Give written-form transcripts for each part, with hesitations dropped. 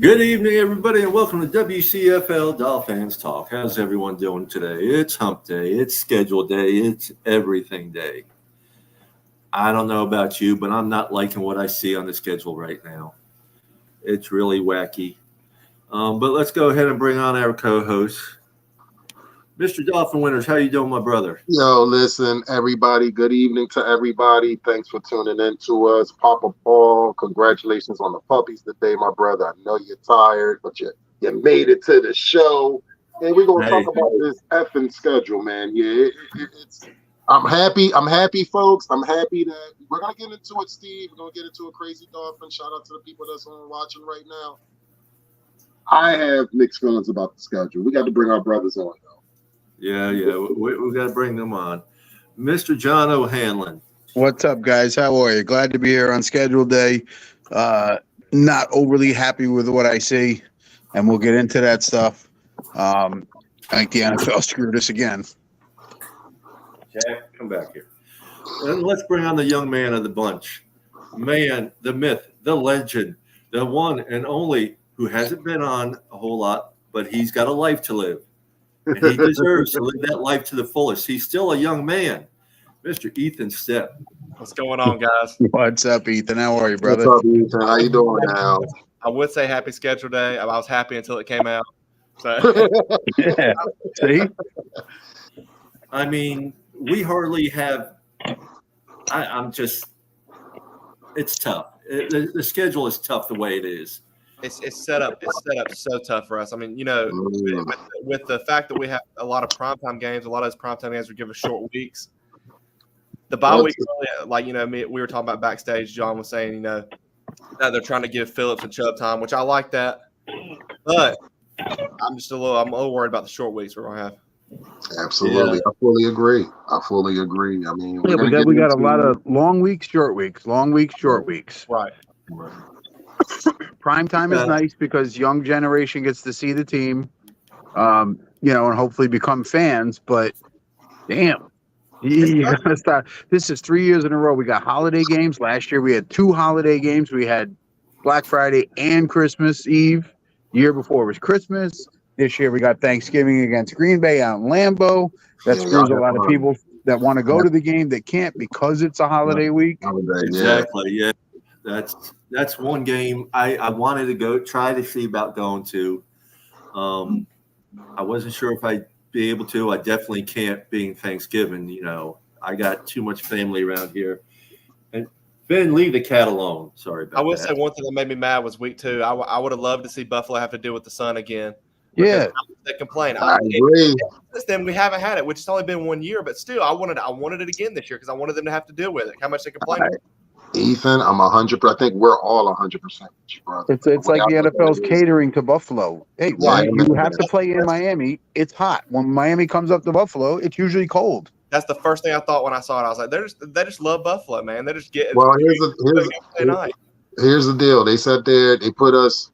Good evening, everybody, and welcome to WCFL DolFans Talk. How's everyone doing today? It's hump day, it's schedule day, it's everything day. I don't know about you, but I'm not liking what I see on the schedule right now. It's really wacky. But let's go ahead and bring on our co-host, Mr. Dolphin Winters. How you doing, my brother? Yo, listen, everybody. Good evening to everybody. Thanks for tuning in to us. Papa Paul, congratulations on the puppies today, my brother. I know you're tired, but you made it to the show. And we're gonna talk about this effing schedule, man. Yeah, it's. I'm happy, folks. I'm happy that we're gonna get into it, Steve. We're gonna get into a crazy Dolphin. Shout out to the people that's on watching right now. I have mixed feelings about the schedule. We got to bring our brothers on, though. Yeah. We got to bring them on. Mr. John O'Hanlon. What's up, guys? How are you? Glad to be here on schedule day. Not overly happy with what I see, and we'll get into that stuff. I think the NFL screwed us again. Jack, come back here. And let's bring on the young man of the bunch. Man, the myth, the legend, the one and only who hasn't been on a whole lot, but he's got a life to live. And he deserves to live that life to the fullest. He's still a young man. Mr. Ethan Stepp. What's going on, guys? What's up, Ethan? How are you, brother? What's up, Ethan? How you doing now? I would say happy schedule day. I was happy until it came out. So. Yeah. See? I mean, we hardly have it's tough. The schedule is tough the way it is. It's set up so tough for us. I mean, with the fact that we have a lot of primetime games, a lot of those primetime games we give us short weeks. The bye week, we were talking about backstage. John was saying, that they're trying to give Phillips and Chubb time, which I like that. But I'm a little worried about the short weeks we're gonna have. Absolutely, yeah. I fully agree. I mean, we got a lot of long weeks, short weeks, short weeks. Right. Prime time is nice because young generation gets to see the team, and hopefully become fans. But damn, you gotta start. This is 3 years in a row. We got holiday games. Last year we had 2 holiday games. We had Black Friday and Christmas Eve. The year before was Christmas. This year we got Thanksgiving against Green Bay out in Lambeau. That screws a lot of people that want to go to the game that can't because it's a holiday week. Exactly. Yeah. That's one game I wanted to try to see about going to. I wasn't sure if I'd be able to. I definitely can't being Thanksgiving. I got too much family around here. And Ben, leave the cat alone. Sorry about that. I will say one thing that made me mad was week 2. I would have loved to see Buffalo have to deal with the sun again. Yeah, they complain. I agree. Then we haven't had it, which has only been 1 year, but still, I wanted it again this year because I wanted them to have to deal with it. How much they complain. Ethan, I'm 100%. I think we're all 100%, brother. It's like the NFL's catering to Buffalo. Hey, you have to play in Miami. It's hot. When Miami comes up to Buffalo, it's usually cold. That's the first thing I thought when I saw it. I was like, they just love Buffalo, man. They just get. Well, here's the deal. They sat there. They put us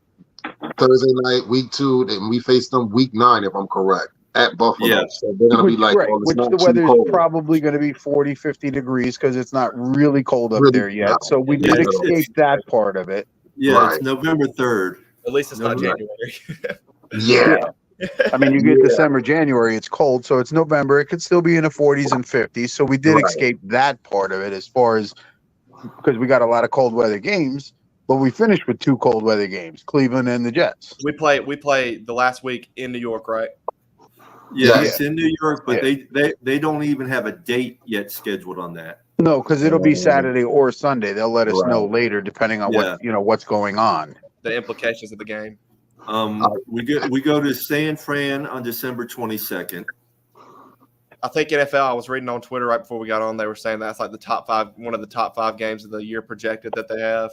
Thursday night, week 2, and we faced them week 9, if I'm correct, at Buffalo. Yeah. So they're going to be like, which the weather is probably going to be 40, 50 degrees because it's not really cold up there yet. So we did escape that part of it. Yeah, right. It's November 3rd. At least it's not January. Yeah. I mean, you get December, January, it's cold. So it's November. It could still be in the 40s and 50s. So we did escape that part of it as far as because we got a lot of cold weather games. But we finished with 2 cold weather games, Cleveland and the Jets. We play the last week in New York, right? Yeah, it's in New York, but they don't even have a date yet scheduled on that. No, because it'll be Saturday or Sunday. They'll let us know later, depending on what's going on. The implications of the game. We go to San Fran on December 22nd. I think NFL. I was reading on Twitter right before we got on. They were saying that's like the top 5, one of the top 5 games of the year projected that they have.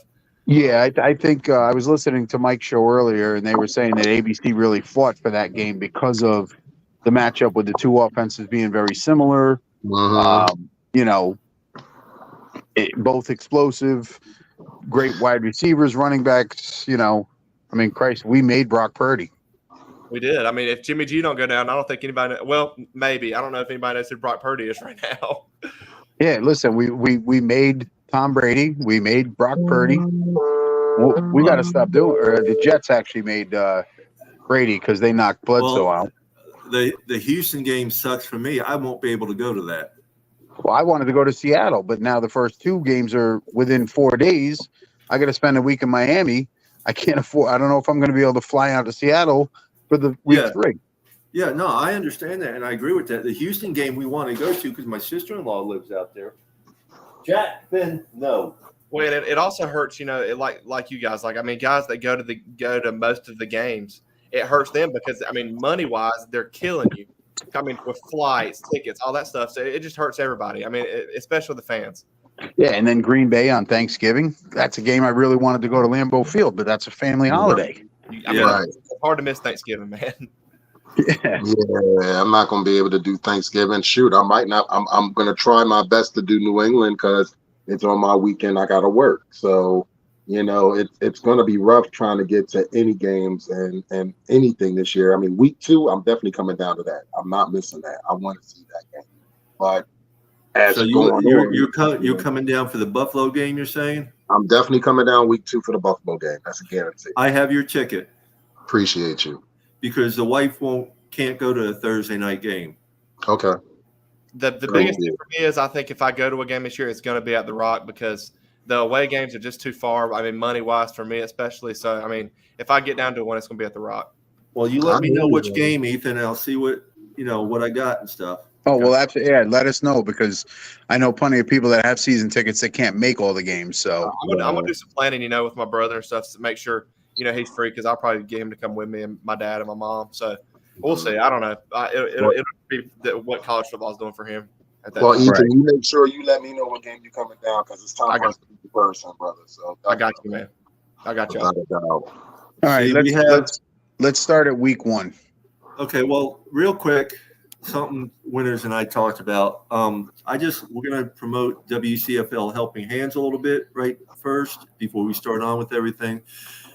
Yeah, I think I was listening to Mike's show earlier, and they were saying that ABC really fought for that game because of the matchup with the 2 offenses being very similar. Both explosive, great wide receivers, running backs. Christ, we made Brock Purdy. We did. I mean, if Jimmy G don't go down, I don't think anybody. Well, maybe I don't know if anybody knows who Brock Purdy is right now. Yeah, listen, we made Tom Brady. We made Brock Purdy. We got to stop doing. Or the Jets actually made Brady because they knocked Bledsoe out. The Houston game sucks for me. I won't be able to go to that. Well, I wanted to go to Seattle, but now the first 2 games are within 4 days. I got to spend a week in Miami. I can't afford. I don't know if I'm going to be able to fly out to Seattle for the week 3. Yeah, no, I understand that, and I agree with that. The Houston game we want to go to because my sister-in-law lives out there. Jack, Ben, no. Well, it also hurts, like you guys. Like, I mean, guys that go to most of the games, it hurts them because, I mean, money-wise, they're killing you. I mean, with flights, tickets, all that stuff. So it just hurts everybody. I mean, especially the fans. Yeah, and then Green Bay on Thanksgiving. That's a game I really wanted to go to Lambeau Field, but that's a family holiday. I mean, it's hard to miss Thanksgiving, man. Yeah, I'm not gonna be able to do Thanksgiving. Shoot, I might not. I'm gonna try my best to do New England because it's on my weekend. I gotta work, so it's gonna be rough trying to get to any games and anything this year. I mean, week 2, I'm definitely coming down to that. I'm not missing that. I want to see that game, but so you're coming down for the Buffalo game. You're saying? I'm definitely coming down week 2 for the Buffalo game. That's a guarantee. I have your ticket. Appreciate you. Because the wife can't go to a Thursday night game. Okay. The biggest thing for me is I think if I go to a game this year, it's going to be at the Rock because the away games are just too far. I mean, money-wise for me especially. So, I mean, if I get down to one, it's going to be at the Rock. Well, you let me know which game, Ethan, and I'll see what I got and stuff. Oh, well, absolutely. Yeah, let us know because I know plenty of people that have season tickets that can't make all the games. So I'm going to do some planning, with my brother and stuff to make sure – he's free because I'll probably get him to come with me and my dad and my mom. So we'll see. I don't know. It'll be what college football is doing for him. Ethan, you make sure you let me know what game you're coming down because it's time for us to be the person, brother. So I got you, man. I got you. All right, let's start at week 1. Okay, well, real quick, something Winters and I talked about. We're going to promote WCFL Helping Hands a little bit right first before we start on with everything.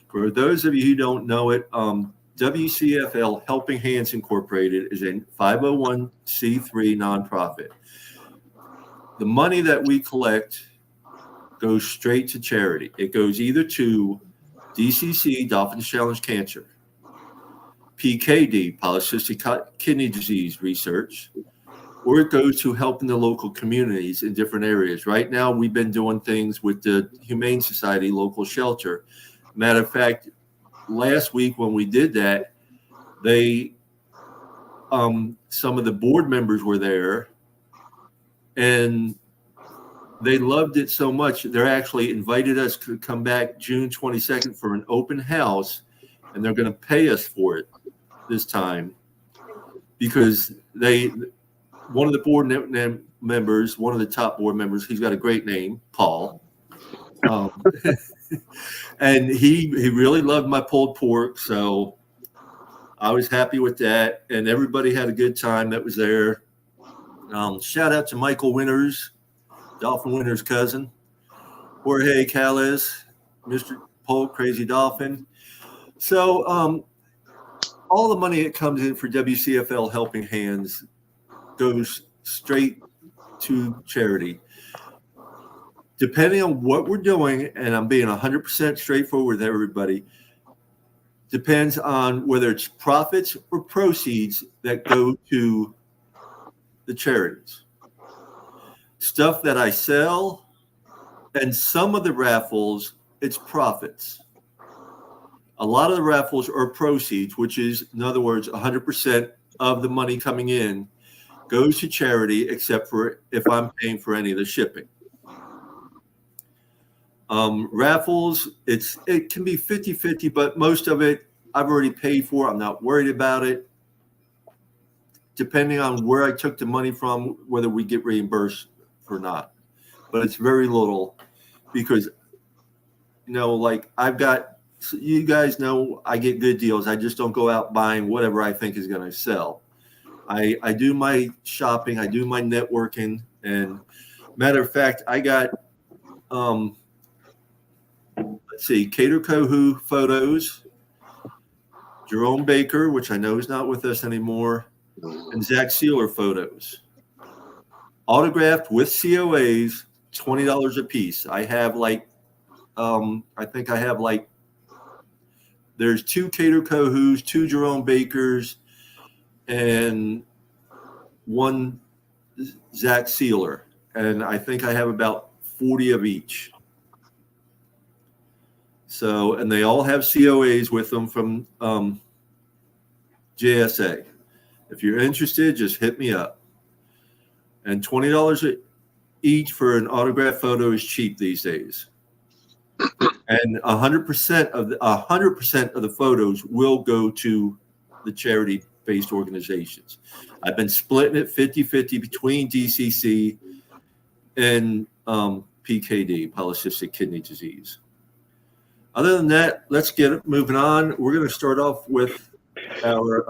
For those of you who don't know it, WCFL Helping Hands Incorporated is a 501c3 nonprofit. The money that we collect goes straight to charity. It goes either to DCC, Dolphins Challenge Cancer, PKD, polycystic kidney disease research, or it goes to helping the local communities in different areas. Right now, we've been doing things with the Humane Society local shelter. Matter of fact, last week when we did that, some of the board members were there, and they loved it so much. They're actually invited us to come back June 22nd for an open house, and they're going to pay us for it this time because one of the board members, one of the top board members, he's got a great name, Paul. And he really loved my pulled pork, so I was happy with that. And everybody had a good time that was there. Shout out to Michael Winters, Dolphin Winters' cousin, Jorge Calles, Mr. Polk, Crazy Dolphin. So all the money that comes in for WCFL Helping Hands goes straight to charity. Depending on what we're doing, and I'm being 100% straightforward with everybody, depends on whether it's profits or proceeds that go to the charities. Stuff that I sell and some of the raffles, it's profits. A lot of the raffles are proceeds, which is, in other words, 100% of the money coming in goes to charity, except for if I'm paying for any of the shipping. Raffles, it can be 50-50, but most of it I've already paid for. I'm not worried about it. Depending on where I took the money from, whether we get reimbursed or not. But it's very little because, like you guys know I get good deals. I just don't go out buying whatever I think is going to sell. I do my shopping. I do my networking. And matter of fact, I got, Cater Kohu photos, Jerome Baker, which I know is not with us anymore, and Zach Sealer photos. Autographed with COAs, $20 a piece. I have like I think I have there's 2 Cater Kohus, 2 Jerome Bakers, and 1 Zach Sealer. And I think I have about 40 of each. So, and they all have COAs with them from JSA. If you're interested, just hit me up. And $20 each for an autographed photo is cheap these days. And 100% of the photos will go to the charity-based organizations. I've been splitting it 50-50 between DCC and PKD, polycystic kidney disease. Other than that, let's get it moving on. We're going to start off with our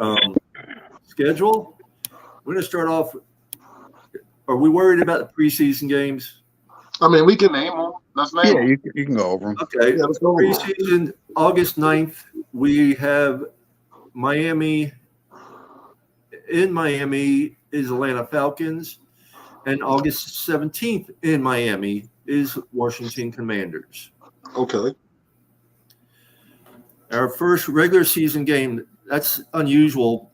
schedule. We're going to start off. Are we worried about the preseason games? I mean, we can name them. Let's name them. You can go over them. Okay. Yeah, let's go over 'em. Preseason, August 9th, we have Miami. In Miami is Atlanta Falcons. And August 17th in Miami is Washington Commanders. Okay. Our first regular season game, that's unusual.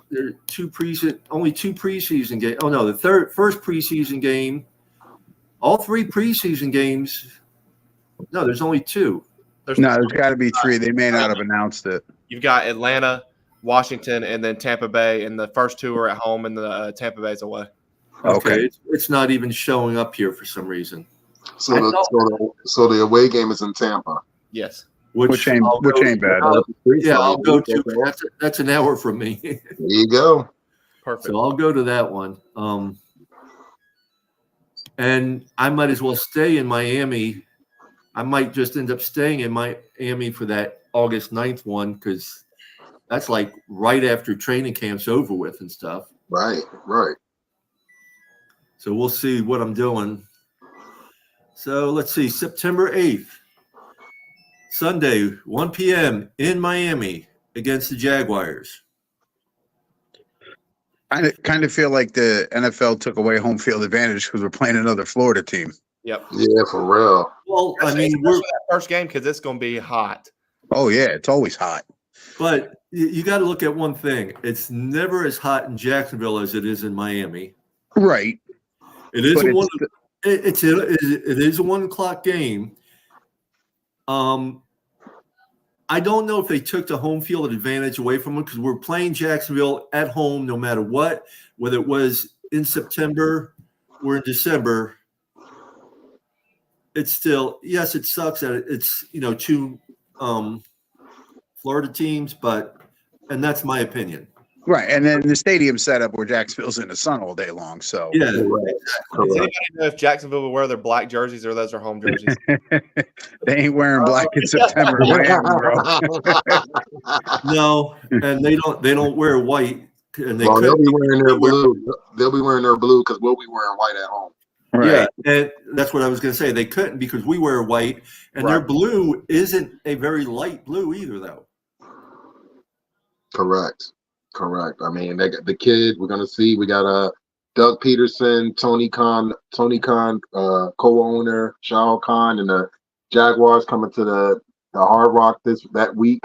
There are only 2 preseason games. Oh, no, first preseason game. All 3 preseason games. No, there's only 2. There's got to be 3. They may not have announced it. You've got Atlanta, Washington, and then Tampa Bay, and the first 2 are at home, and the Tampa Bay's away. Okay. It's not even showing up here for some reason. So the away game is in Tampa. Yes. Which ain't bad. I'll go to. That's an hour from me. There you go. Perfect. So I'll go to that one. And I might as well stay in Miami. I might just end up staying in Miami for that August 9th one because that's like right after training camp's over with and stuff. Right. So we'll see what I'm doing. So let's see, September 8th, Sunday, 1 p.m. in Miami against the Jaguars. I kind of feel like the NFL took away home field advantage because we're playing another Florida team. Yep. Yeah, for real. Well, I mean, we're that first game because it's going to be hot. Oh, yeah, it's always hot. But you got to look at one thing. It's never as hot in Jacksonville as it is in Miami. Right. It is it is a 1 o'clock game. I don't know if they took the home field advantage away from them because we're playing Jacksonville at home no matter what, whether it was in September or in December. It's still, yes, it sucks that it's 2 Florida teams, and that's my opinion. Right, and then the stadium setup where Jacksonville's in the sun all day long. So yeah, Does anybody know if Jacksonville will wear their black jerseys or those are home jerseys? They ain't wearing black in September, bro. No, and they don't wear white, and they'll be wearing their blue. They'll be wearing their blue because we'll be wearing white at home. Right. Yeah, and that's what I was going to say. They couldn't because we wear white, and their blue isn't a very light blue either, though. Correct. I mean, they got the kid. We're gonna see. We got Doug Peterson, Tony Khan, co-owner, Shao Khan, and the Jaguars coming to the Hard Rock that week,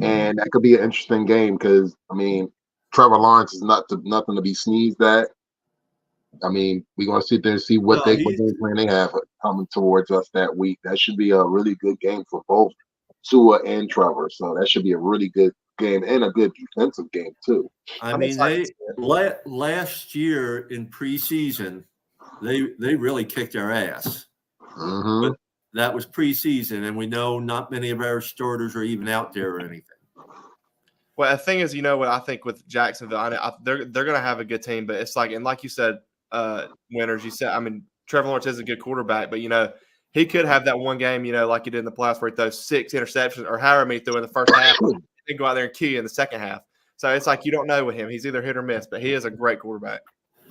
and that could be an interesting game because I mean, Trevor Lawrence is nothing to be sneezed at. I mean, we're gonna sit there and see what game plan they have coming towards us that week. That should be a really good game for both Tua and Trevor. So that should be a really good game and a good defensive game too. I mean, last year in preseason, they really kicked our ass. Mm-hmm. But that was preseason, and we know not many of our starters are even out there or anything. Well, the thing is, what I think with Jacksonville, they're going to have a good team, but it's like, and like you said, Winters, you said, I mean, Trevor Lawrence is a good quarterback, but he could have that one game, like he did in the playoffs where he throws 6 interceptions or however many threw in the first half. And go out there and key in the second half. So it's like you don't know with him. He's either hit or miss, but he is a great quarterback.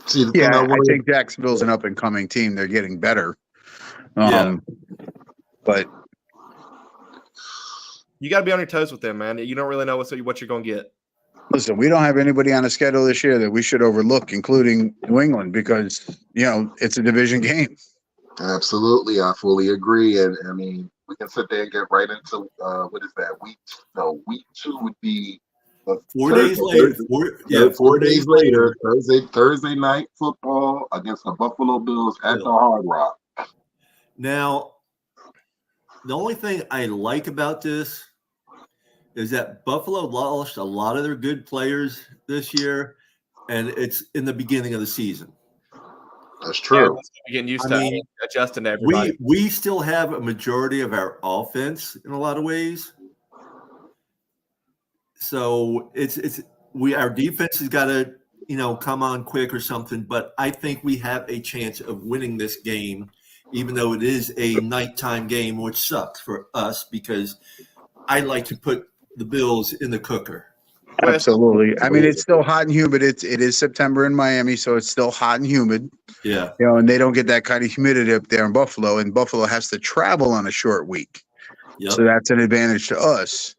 I think Jacksonville's an up-and-coming team. They're getting better. But you got to be on your toes with them, man. You don't really know what you're going to get. Listen, we don't have anybody on the schedule this year that we should overlook, including New England, because, it's a division game. Absolutely, I fully agree. And I mean, we can sit there and get right into what is that? Week 2 would be Four days later. Four days later, Thursday night football against the Buffalo Bills at the Hard Rock. Now, the only thing I like about this is that Buffalo lost a lot of their good players this year, and it's in the beginning of the season. That's true. Yeah, getting used to adjusting to everybody. We still have a majority of our offense in a lot of ways. So our defense has got to, come on quick or something, but I think we have a chance of winning this game, even though it is a nighttime game, which sucks for us because I like to put the Bills in the cooker. Absolutely. I mean, it's still hot and humid. It is September in Miami, so it's still hot and humid. Yeah. And they don't get that kind of humidity up there in Buffalo, and Buffalo has to travel on a short week. Yep. So that's an advantage to us.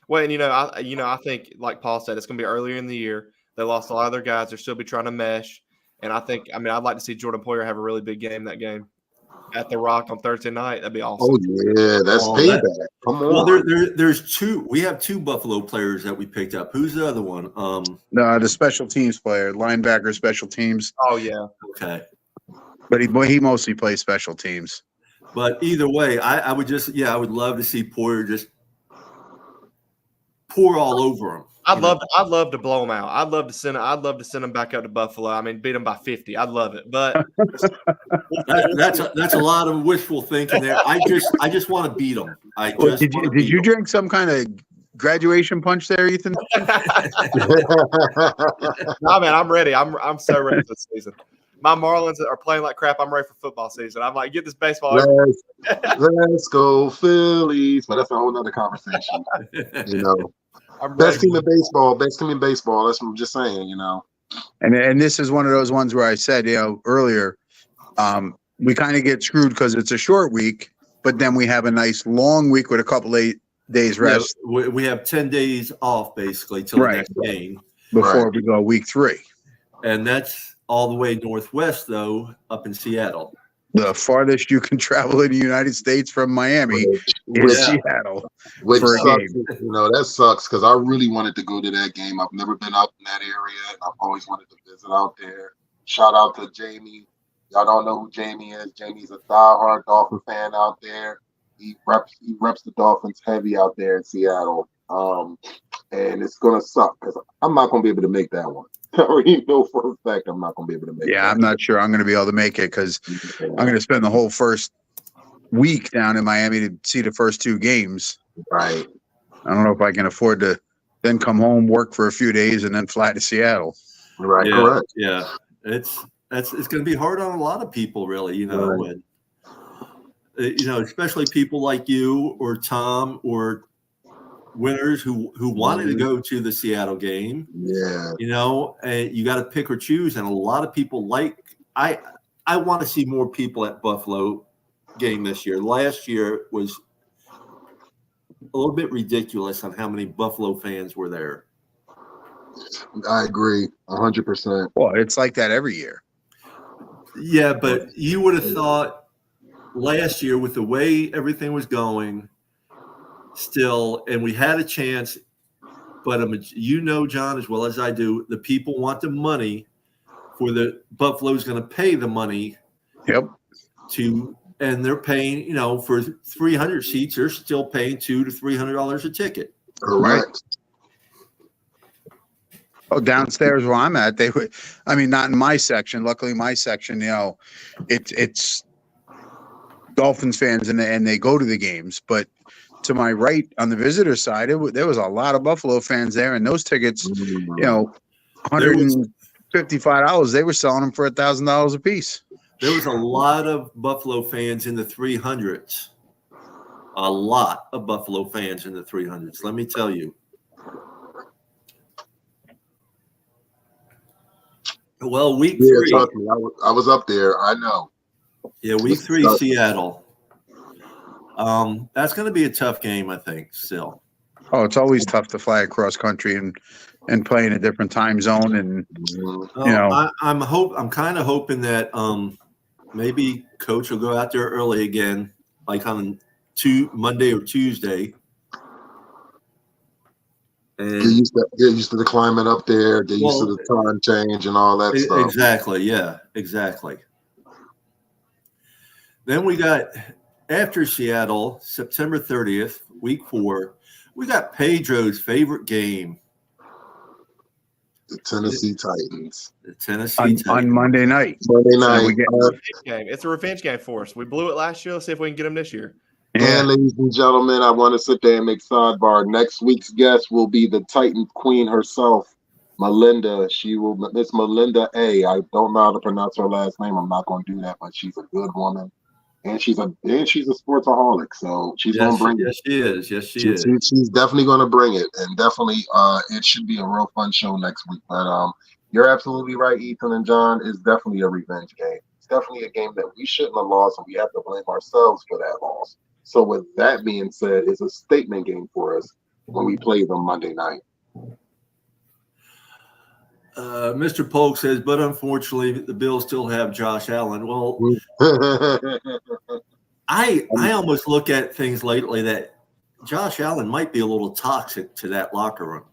Well, and I think, like Paul said, it's going to be earlier in the year. They lost a lot of their guys. They'll still be trying to mesh. And I'd like to see Jordan Poyer have a really big game that game at the Rock on Thursday night. That'd be awesome. Oh yeah, that's payback. Come on. Well, there's two. We have two Buffalo players that we picked up. Who's the other one? No, the special teams player, linebacker, special teams. Oh yeah. Okay. But he mostly plays special teams. But either way, I would love to see Poyer just pour all over him. I'd love to blow them out. I'd love to send them back up to Buffalo. I mean, beat them by 50. I'd love it. But that's a lot of wishful thinking there. I just want to beat them. Did you drink some kind of graduation punch there, Ethan? No, man, I'm ready. I'm so ready for this season. My Marlins are playing like crap. I'm ready for football season. I'm like, get this baseball. Let's go Phillies. But that's a whole nother conversation. Best team in baseball. That's what I'm just saying, And this is one of those ones where I said, earlier, we kind of get screwed because it's a short week, but then we have a nice long week with a couple 8 days rest. Yeah, we have 10 days off basically till the next game before we go week 3. And that's all the way northwest, though, up in Seattle. The farthest you can travel in the United States from Miami is Seattle. Which for a sucks, game. That sucks because I really wanted to go to that game. I've never been out in that area, and I've always wanted to visit out there. Shout out to Jamie. Y'all don't know who Jamie is. Jamie's a diehard Dolphin fan out there. He reps the Dolphins heavy out there in Seattle. And it's gonna suck because I'm not gonna be able to make that one. I already know for a fact I'm not gonna be able to make it. Yeah, I'm not sure I'm gonna be able to make it because I'm gonna spend the whole first week down in Miami to see the first 2 games. Right. I don't know if I can afford to then come home, work for a few days, and then fly to Seattle. Right. Correct. Yeah. It's gonna be hard on a lot of people, really. Right. Especially people like you or Tom or winners who wanted to go to the Seattle game. Yeah. And you got to pick or choose. And a lot of people I want to see more people at Buffalo game this year. Last year was a little bit ridiculous on how many Buffalo fans were there. I agree 100%. Well, it's like that every year. Yeah, but you would have thought last year with the way everything was going, still, and we had a chance, but John, as well as I do, the people want the money for the Buffalo's going to pay the money. Yep. And they're paying, for 300 seats, they're still paying $200 to $300 a ticket. Correct. Oh, downstairs where I'm at, not in my section. Luckily, my section, it's Dolphins fans and they go to the games, but to my right on the visitor side, there was a lot of Buffalo fans there, and those tickets, $155. They were selling them for $1,000 a piece. There was a lot of Buffalo fans in the 300s. A lot of Buffalo fans in the 300s. Let me tell you. Well, week 3. Trust me, I was up there. I know. Yeah, week 3, Seattle. That's going to be a tough game, I think, still. Oh, it's always tough to fly across country and play in a different time zone. And I'm kind of hoping that maybe Coach will go out there early again, like on Monday or Tuesday. And Get used to the climate up there. Get used to the time change and all that stuff. Exactly. Yeah, exactly. Then we got, after Seattle, September 30th, week 4, we got Pedro's favorite game. The Tennessee Titans. The Tennessee Titans. On Monday night. Monday night. It's a revenge game for us. We blew it last year. Let's see if we can get them this year. Yeah. And ladies and gentlemen, I want to sit there and make sidebar. Next week's guest will be the Titan Queen herself, Melinda. Miss Melinda A. I don't know how to pronounce her last name. I'm not going to do that, but she's a good woman, and she's a sportsaholic. So she's going to bring it. Yes, she is. She's definitely going to bring it, and definitely, it should be a real fun show next week. But you're absolutely right, Ethan and John. It's definitely a revenge game. It's definitely a game that we shouldn't have lost, and we have to blame ourselves for that loss. So with that being said, it's a statement game for us when we play them Monday night. Mr. Polk says, but unfortunately, the Bills still have Josh Allen. Well, I almost look at things lately that Josh Allen might be a little toxic to that locker room.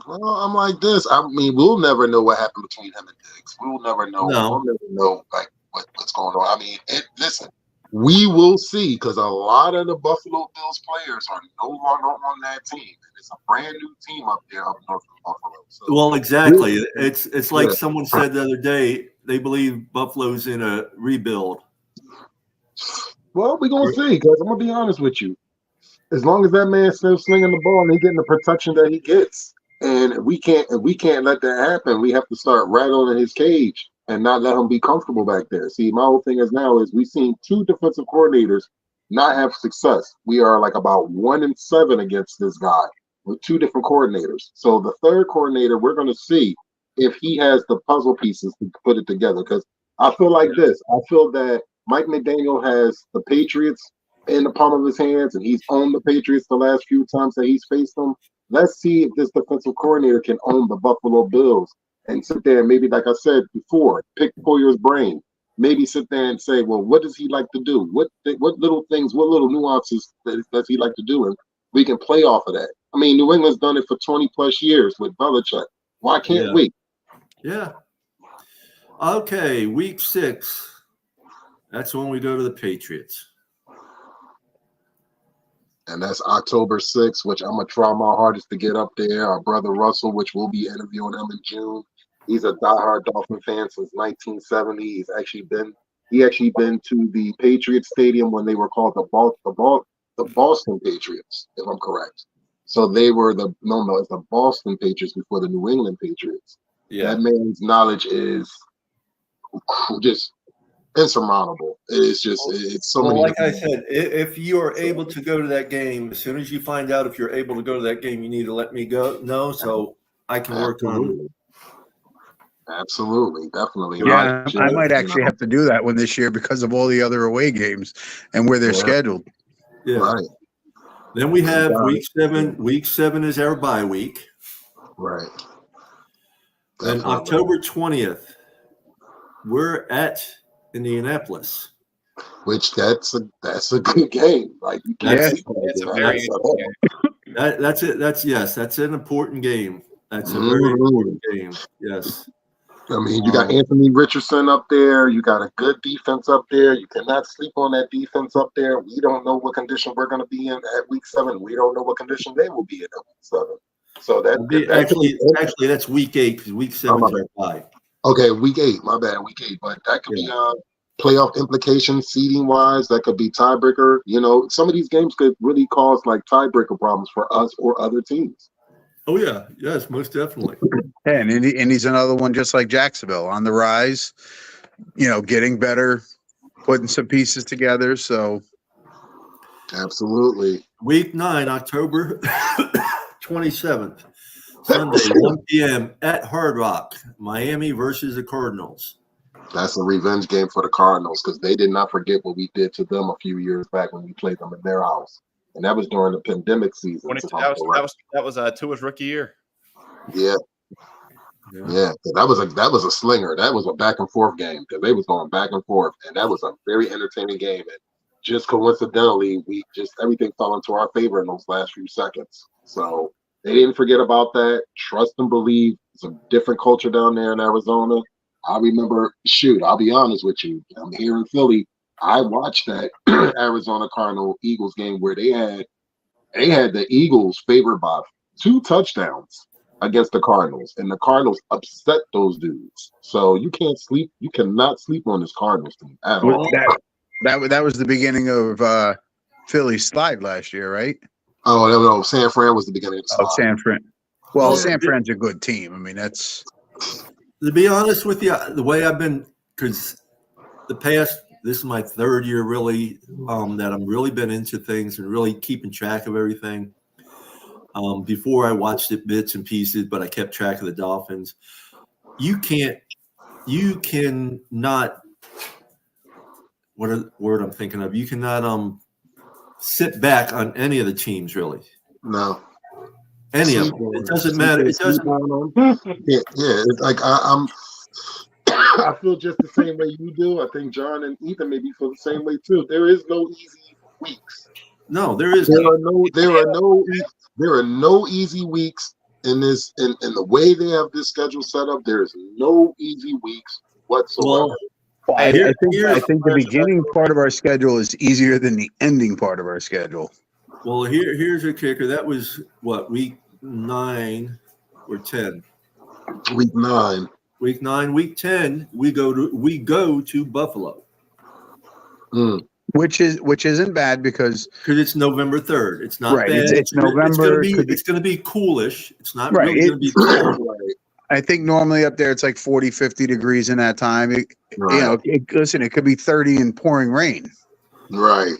Well, I'm like this. I mean, we'll never know what happened between him and Diggs. We'll never know. No. We'll never know like what's going on. I mean, listen. We will see, because a lot of the Buffalo Bills players are no longer on that team. It's a brand new team up there up north of Buffalo. So, well, exactly. It's like someone said the other day, they believe Buffalo's in a rebuild. Well, we're going to see, because I'm going to be honest with you. As long as that man's still slinging the ball and he's getting the protection that he gets, and we can't let that happen. We have to start rattling his cage and not let him be comfortable back there. See, my whole thing is we've seen 2 defensive coordinators not have success. We are like about 1-7 against this guy with 2 different coordinators. So the third coordinator, we're going to see if he has the puzzle pieces to put it together. Because I feel like this. I feel that Mike McDaniel has the Patriots in the palm of his hands, and he's owned the Patriots the last few times that he's faced them. Let's see if this defensive coordinator can own the Buffalo Bills and sit there and maybe, like I said before, pick Poyer's brain. Maybe sit there and say, well, what does he like to do? What little things, what little nuances does he like to do? And we can play off of that. I mean, New England's done it for 20-plus years with Belichick. Why can't we? Yeah. Okay, week 6. That's when we go to the Patriots. And that's October 6th, which I'm going to try my hardest to get up there. Our brother Russell, which we'll be interviewing him in June. He's a diehard Dolphin fan since 1970. He actually been to the Patriots Stadium when they were called the Boston Patriots, if I'm correct. So they were it's the Boston Patriots before the New England Patriots. Yeah. That man's knowledge is just insurmountable. It's so many. Like I said, if you are able to go to that game, as soon as you find out if you're able to go to that game, you need to let me know so I can work on. Absolutely, definitely. Yeah, I might actually have to do that one this year because of all the other away games and where they're scheduled. Yeah. Right. Then we have week 7. Week 7 is our bye week. Right. Then October 20th, we're at Indianapolis. Which that's a good game. Like it's a very good game. That's it. That's an important game. That's a very important game. Yes. I mean, you got Anthony Richardson up there. You got a good defense up there. You cannot sleep on that defense up there. We don't know what condition we're going to be in at week 7. We don't know what condition they will be in at week 7. So actually that's week 8 because week 7 is our bye. Okay, week 8. My bad, week 8. But that could be playoff implications, seeding wise. That could be tiebreaker. You know, some of these games could really cause like tiebreaker problems for us or other teams. Oh yeah, yes, most definitely. Yeah, and he's another one just like Jacksonville on the rise. You know, getting better, putting some pieces together. So, absolutely. Week 9, October 27th, Sunday, 1 p.m. at Hard Rock, Miami versus the Cardinals. That's a revenge game for the Cardinals because they did not forget what we did to them a few years back when we played them in their house. And that was during the pandemic season. That was Tua's rookie year. Yeah. Yeah, that was a slinger. That was a back and forth game because they was going back and forth, and that was a very entertaining game. And just coincidentally, everything fell into our favor in those last few seconds. So they didn't forget about that. Trust and believe. It's a different culture down there in Arizona. I remember, I'll be honest with you. I'm here in Philly. I watched that Arizona Cardinal Eagles game where they had the Eagles favored by 2 touchdowns against the Cardinals, and the Cardinals upset those dudes. So you cannot sleep on this Cardinals team at all. That was the beginning of Philly's slide last year, right? Oh, no, San Fran was the beginning of the slide. San Fran. Well, Yeah. San Fran's a good team. I mean, that's. To be honest with you, the way I've been, because this is my 3rd year really that I'm really been into things and really keeping track of everything. Before I watched it bits and pieces, but I kept track of the Dolphins. You cannot. What a word I'm thinking of. You cannot sit back on any of the teams really. No. Any of them. It doesn't matter. It doesn't. Yeah. It's like I feel just the same way you do. I think John and Ethan maybe feel the same way too. There is no easy weeks. No, there is. There are no easy weeks in this. In the way they have this schedule set up, there is no easy weeks whatsoever. Well, I think the beginning part of our schedule is easier than the ending part of our schedule. Well, here's a kicker. That was what, week 9 or 10? Week 9. Week 9, week 10. We go to Buffalo. Which isn't bad because it's November 3rd. It's not right. bad. It's November. It's going to be coolish. It's not right. really going to be cold. I think normally up there it's like 40, 50 degrees in that time. It could be 30 and pouring rain. Right.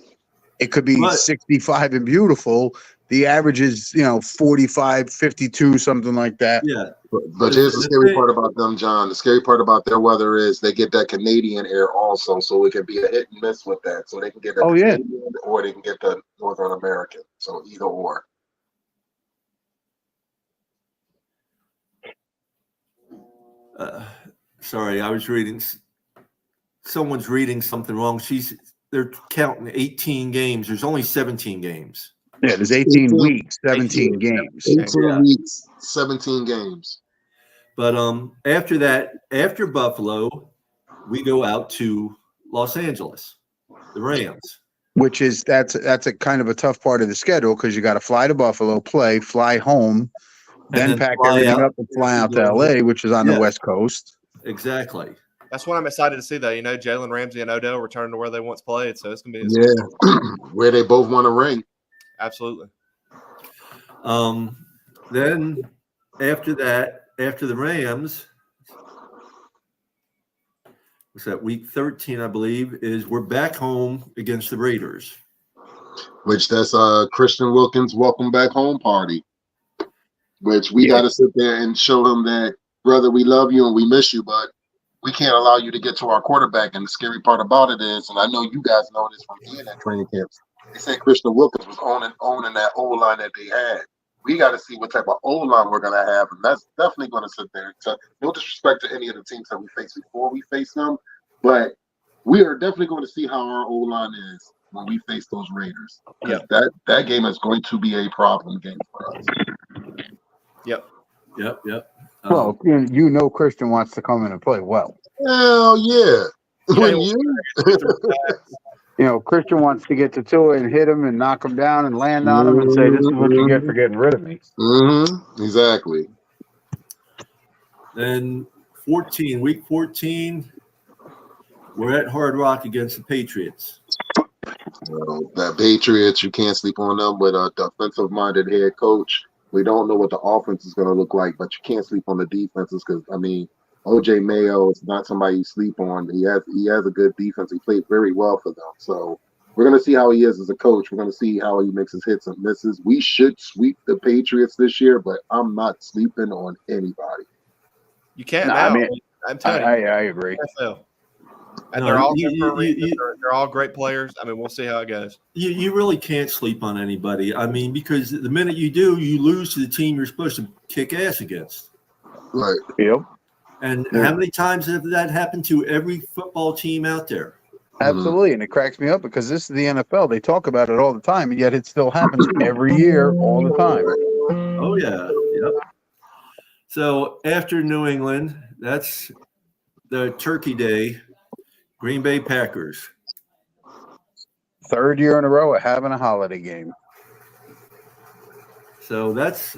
It could be 65 and beautiful. The average is, 45, 52, something like that. Yeah. But here's the scary part about them, John. The scary part about their weather is they get that Canadian air also, so it can be a hit and miss with that. So they can get Canadian or they can get the Northern American. So either or. Sorry, I was reading. Someone's reading something wrong. They're counting 18 games. There's only 17 games. Yeah, there's 18 weeks, 17 games. 18 weeks, 17 games. But after that, after Buffalo, we go out to Los Angeles, the Rams. Which is that's a kind of a tough part of the schedule because you got to fly to Buffalo, fly home, then pack everything up and fly out to LA, which is on the West Coast. Exactly. That's what I'm excited to see, though. Jalen Ramsey and Odell return to where they once played, so it's gonna be where they both won a ring. Absolutely. Then after that, after the Rams, what's that? Week 13, I believe, is we're back home against the Raiders. Which that's Christian Wilkins' welcome back home party. Which we got to sit there and show him that, brother, we love you and we miss you, but we can't allow you to get to our quarterback. And the scary part about it is, and I know you guys know this from being at training camps, they said Christian Wilkins was owning that O-line that they had. We got to see what type of O-line we're going to have, and that's definitely going to sit there. No disrespect to any of the teams that we faced before we face them, but we are definitely going to see how our O-line is when we face those Raiders. Yeah, that game is going to be a problem game for us. Yep. Well, Christian wants to come in and play well. Hell yeah. Christian wants to get to Tua and hit him and knock him down and land on him and say, this is what you get for getting rid of me. Mm-hmm. Exactly. Then week 14, we're at Hard Rock against the Patriots. Well, that Patriots, you can't sleep on them with a defensive-minded head coach. We don't know what the offense is going to look like, but you can't sleep on the defenses because, O.J. Mayo is not somebody you sleep on. He has a good defense. He played very well for them. So we're going to see how he is as a coach. We're going to see how he makes his hits and misses. We should sweep the Patriots this year, but I'm not sleeping on anybody. You can't now. I'm telling you. I agree. And they're all great players. We'll see how it goes. You really can't sleep on anybody. Because the minute you do, you lose to the team you're supposed to kick ass against. Right. Yep. And how many times has that happened to every football team out there? Absolutely, and it cracks me up because this is the NFL. They talk about it all the time, and yet it still happens every year, all the time. Oh yeah, yep. So after New England, that's the Turkey Day, Green Bay Packers. Third year in a row of having a holiday game. So that's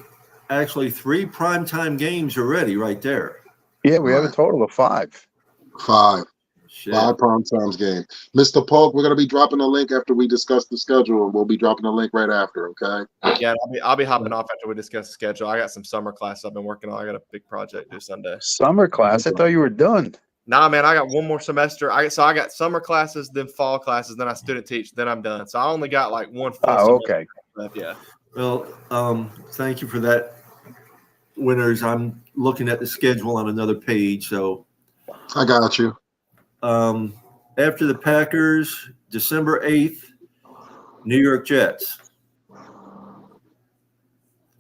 actually 3 primetime games already right there. Yeah, we have a total of 5. 5. Shit. 5 prime times game. Mr. Polk, we're gonna be dropping a link after we discuss the schedule, and we'll be dropping a link right after. Okay. Yeah, I'll be hopping off after we discuss the schedule. I got some summer class I've been working on. I got a big project due Sunday. Summer class? I thought you were done. Nah, man, I got one more semester. I got summer classes, then fall classes, then I student teach, then I'm done. So I only got like one full semester okay. left. Yeah. Well, thank you for that, winners. I'm looking at the schedule on another page. So I got you. After the Packers, December 8th, New York Jets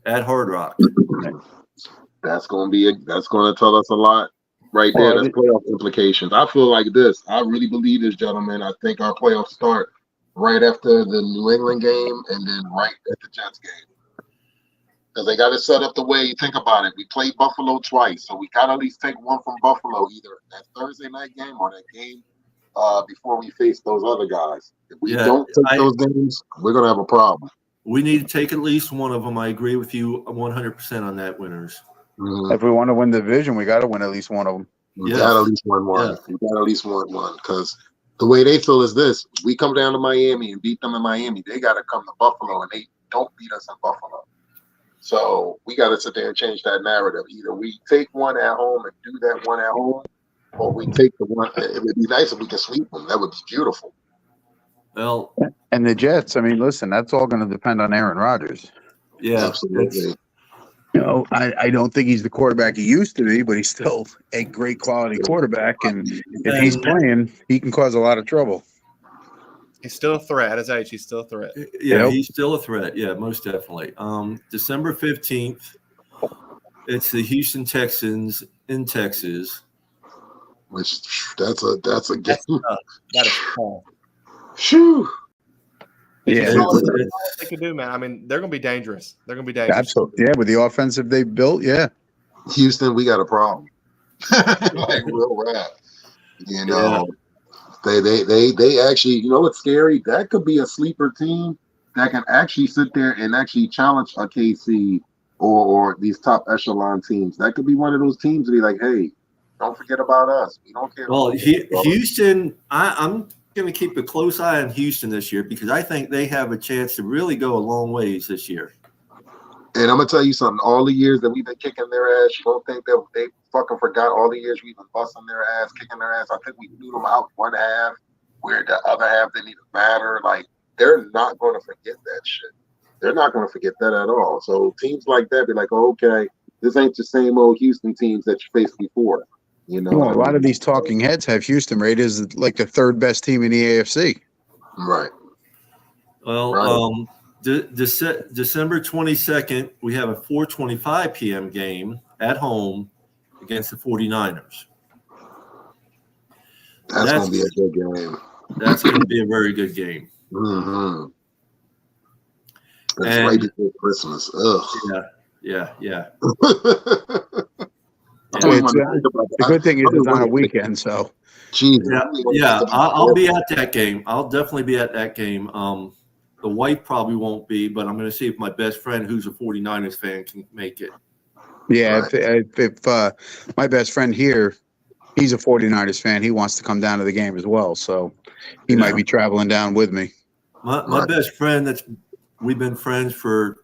at Hard Rock. That's gonna tell us a lot right there. That's playoff implications. I feel like this. I really believe this, gentlemen. I think our playoffs start right after the New England game and then right at the Jets game. Because they got it set up the way you think about it. We played Buffalo twice, so we got to at least take one from Buffalo, either that Thursday night game or that game before we face those other guys. If we don't take those games, we're going to have a problem. We need to take at least one of them. I agree with you 100% on that, winners. Mm-hmm. If we want to win the division, we got to win at least one of them. We got at least win one. Yes. We got at least win one because the way they feel is this: we come down to Miami and beat them in Miami, they got to come to Buffalo and they don't beat us in Buffalo. So we got to sit there and change that narrative. Either we take one at home and do that one at home, or we take the one. It would be nice if we can sweep them. That would be beautiful. Well, and the Jets, I mean, listen, that's all going to depend on Aaron Rodgers. Yeah, absolutely. You know, I don't think he's the quarterback he used to be, but he's still a great quality quarterback. And if he's playing, he can cause a lot of trouble. He's still a threat at his age. He's still a threat. Yeah, he's still a threat. Yeah, most definitely. December 15th, it's the Houston Texans in Texas. Which that's a game. That is tough. Shoo. Yeah, they could do, man. I mean, they're going to be dangerous. They're going to be dangerous. Absolutely. Yeah, with the offensive they built, yeah. Houston, we got a problem. Like real rap. You know, they actually, you know what's scary? That could be a sleeper team that can actually sit there and actually challenge a KC or these top echelon teams. That could be one of those teams to be like, hey, don't forget about us. We don't care. Well, Houston, I'm going to keep a close eye on Houston this year because I think they have a chance to really go a long ways this year. And I'm going to tell you something. All the years that we've been kicking their ass, you don't think that they fucking forgot all the years we've been busting their ass, kicking their ass. I think we blew them out one half where the other half didn't even matter. Like, they're not going to forget that shit. They're not going to forget that at all. So teams like that be like, oh, okay, this ain't the same old Houston teams that you faced before. You know, well, a lot of these talking heads have Houston rated as like the third best team in the AFC. Right. Well, December 22nd, we have a 4:25 p.m. game at home against the 49ers. That's going to be a good game. That's going to be a very good game. Mm-hmm. That's right before Christmas. Ugh. Yeah. The good thing is it's on a weekend, so. Yeah, I'll be at that game. I'll definitely be at that game. The wife probably won't be, but I'm going to see if my best friend, who's a 49ers fan, can make it. Yeah, if my best friend here, he's a 49ers fan. He wants to come down to the game as well, so he might be traveling down with me. My best friend, we've been friends for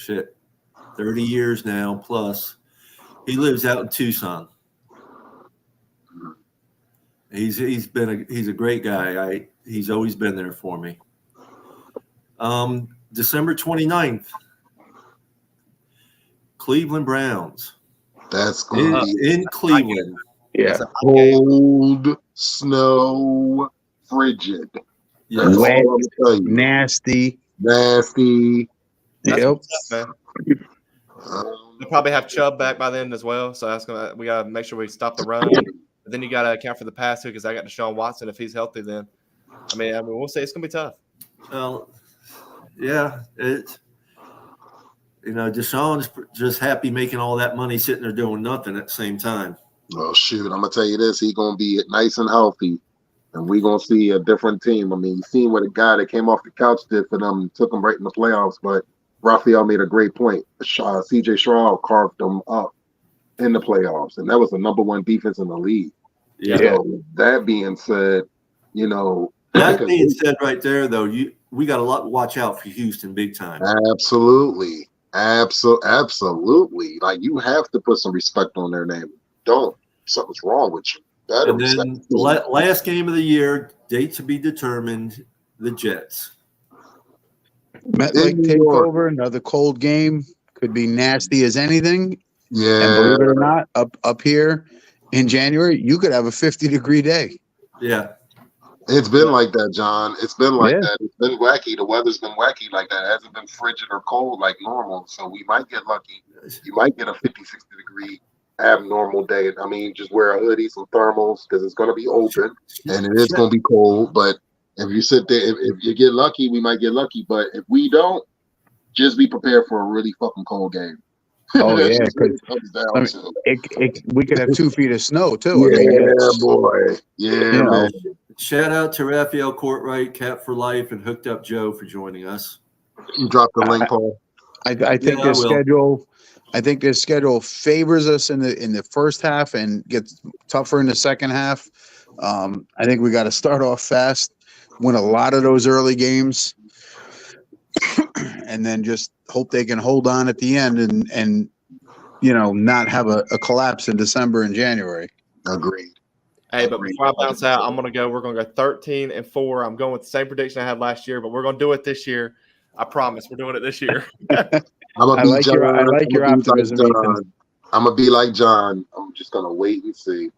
30 years now plus. He lives out in Tucson. He's a great guy. He's always been there for me. December 29th, Cleveland Browns. That's going to be in Cleveland. Yeah. Cold, snow, frigid. Yes. Wet, nasty. Yep. They'll probably have Chubb back by then as well. So we got to make sure we stop the run. But then you got to account for the pass too, because I got Deshaun Watson. If he's healthy, then I mean, we'll say it's gonna be tough. Well, yeah, Deshaun's just happy making all that money sitting there doing nothing at the same time. Oh shoot, I'm gonna tell you this: he's gonna be nice and healthy, and we're gonna see a different team. I mean, you seen what a guy that came off the couch did for them, took them right in the playoffs. But Raphael made a great point. C.J. Stroud carved them up in the playoffs, and that was the #1 defense in the league. Yeah. So that being said, that being said, right there though, we got a lot to watch out for Houston, big time. Absolutely. Like, you have to put some respect on their name. Don't. Something's wrong with you. And then last game of the year, date to be determined, the Jets. MetLife takeover, another cold game. Could be nasty as anything. Yeah. And believe it or not, up here in January, you could have a 50-degree day. Yeah. It's been like that, John. It's been like that. It's been wacky. The weather's been wacky like that. It hasn't been frigid or cold like normal. So we might get lucky. You might get a 50, 60-degree abnormal day. I mean, just wear a hoodie, some thermals, because it's going to be open and it is going to be cold. But if you sit there, if you get lucky, we might get lucky. But if we don't, just be prepared for a really fucking cold game. Oh yeah, because we could have 2 feet of snow too. Yeah, boy. Yeah, man. Shout out to Raphael Courtwright, Cap for Life, and Hooked Up Joe for joining us. You dropped the link, Paul. I think their schedule. I think their schedule favors us in the first half and gets tougher in the second half. I think we got to start off fast, win a lot of those early games, and then just hope they can hold on at the end and not have a collapse in December and January. Agreed. Hey, but before I bounce out, we're going to go 13-4. I'm going with the same prediction I had last year, but we're going to do it this year. I promise we're doing it this year. I like your optimism. I'm going to be like John. I'm just going to wait and see.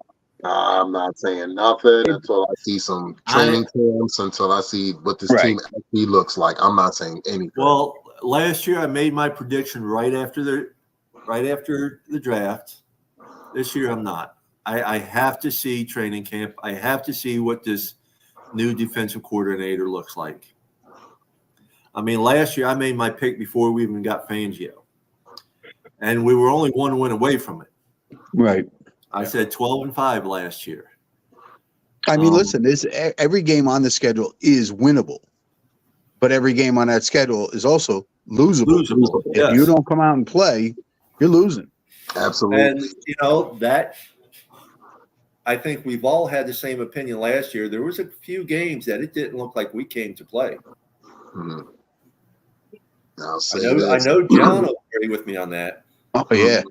I'm not saying nothing until I see some training camps, until I see what this team actually looks like. I'm not saying anything. Well, last year I made my prediction right after the draft. This year I'm not. I have to see training camp. I have to see what this new defensive coordinator looks like. I mean, last year I made my pick before we even got Fangio, and we were only 1 win away from it. Right. I said 12-5 last year. I mean, listen, every game on the schedule is winnable, but every game on that schedule is also losable. If you don't come out and play, you're losing. Absolutely. And that. I think we've all had the same opinion last year. There was a few games that it didn't look like we came to play. Mm-hmm. I know John will agree with me on that. Oh yeah.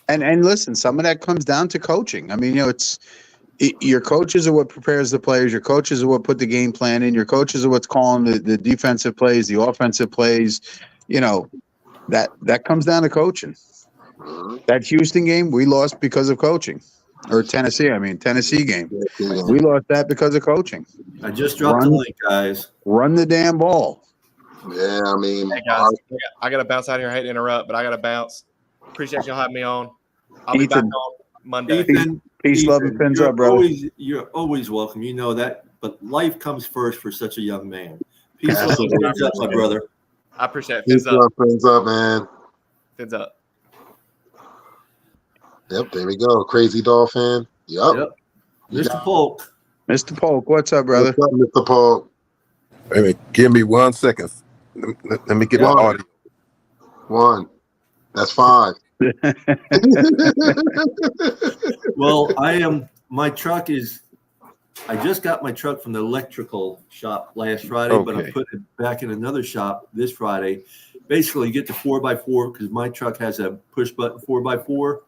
And listen, some of that comes down to coaching. I mean, your coaches are what prepares the players. Your coaches are what put the game plan in. Your coaches are what's calling the defensive plays, the offensive plays. That comes down to coaching. That Houston game, we lost because of coaching. Or Tennessee game. We lost that because of coaching. I just dropped the link, guys. Run the damn ball. Yeah, I mean. Hey, guys, I got to bounce out here. I hate to interrupt, but I got to bounce. Appreciate y'all having me on. I'll be back on Monday. Peace, love, and fins up, brother. You're always welcome. You know that. But life comes first for such a young man. Peace, love, and fins up, my brother. I appreciate it. Fins up, man. Fins up. Yep, there we go. Crazy Dolphin. Yep. Mr. Polk. Mr. Polk, what's up, brother? What's up, Mr. Polk? Wait a minute. Give me 1 second. Let me get my audio. 1. That's 5. Well, my truck is. I just got my truck from the electrical shop last Friday, but I put it back in another shop this Friday. Basically, get the 4x4 because my truck has a push button 4x4.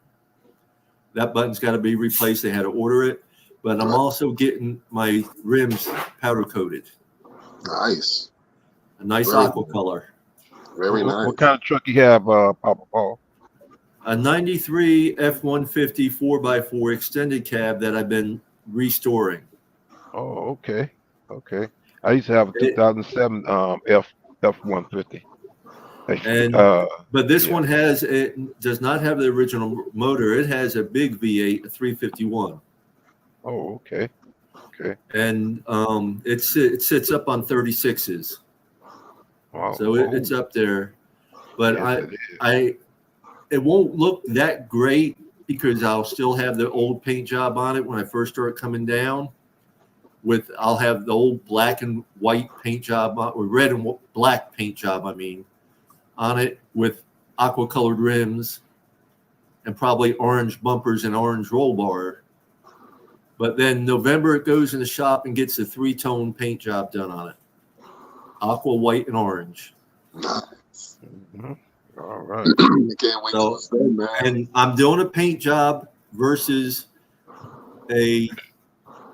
That button's got to be replaced. They had to order it. But I'm also getting my rims powder coated. Nice. A nice aqua color. Very nice. What kind of truck you have, Papa Paul? A 93 F-150 4x4 extended cab that I've been restoring. Oh, okay. I used to have a 2007 F-150. And but this one does not have the original motor. It has a big V8, a 351. Oh, okay. And it sits up on 36s. Wow. So it's up there. But yes, it won't look that great because I'll still have the old paint job on it when I first start coming down. I'll have the old black and white paint job or red and black paint job, on it with aqua colored rims and probably orange bumpers and orange roll bar. But then November it goes in the shop and gets a 3-tone paint job done on it. Aqua, white, and orange. Nice. Mm-hmm. All right. Can't wait to see, man. And I'm doing a paint job versus a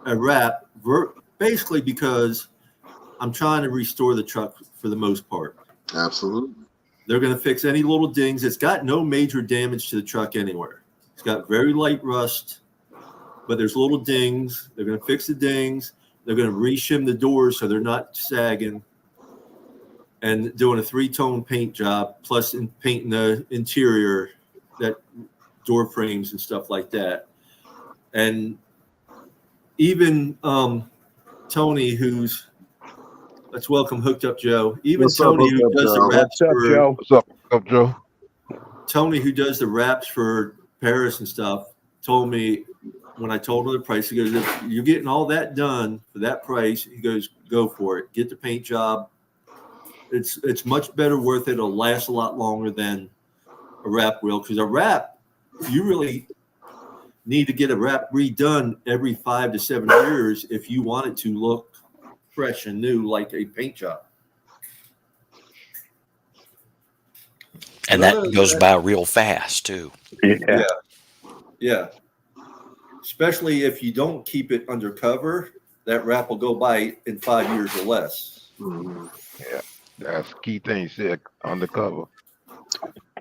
wrap, basically because I'm trying to restore the truck for the most part. Absolutely. They're going to fix any little dings. It's got no major damage to the truck anywhere. It's got very light rust, but there's little dings. They're going to fix the dings. They're going to reshim the doors so they're not sagging. And doing a 3-tone paint job, plus painting the interior, that door frames and stuff like that. And even Tony, let's welcome Hooked Up Joe. Even What's Tony, up, who does the wraps Joe? What's up, Joe? Tony, who does the wraps for Paris and stuff, told me when I told him the price, he goes, if you're getting all that done for that price, he goes, go for it. Get the paint job. It's much better worth it. It'll last a lot longer than a wrap wheel, because a wrap, you really need to get a wrap redone every 5 to 7 years if you want it to look fresh and new like a paint job. And that goes by real fast too. Yeah. Especially if you don't keep it undercover, that wrap will go by in 5 years or less. Mhm. Yeah, that's the key thing. Said undercover.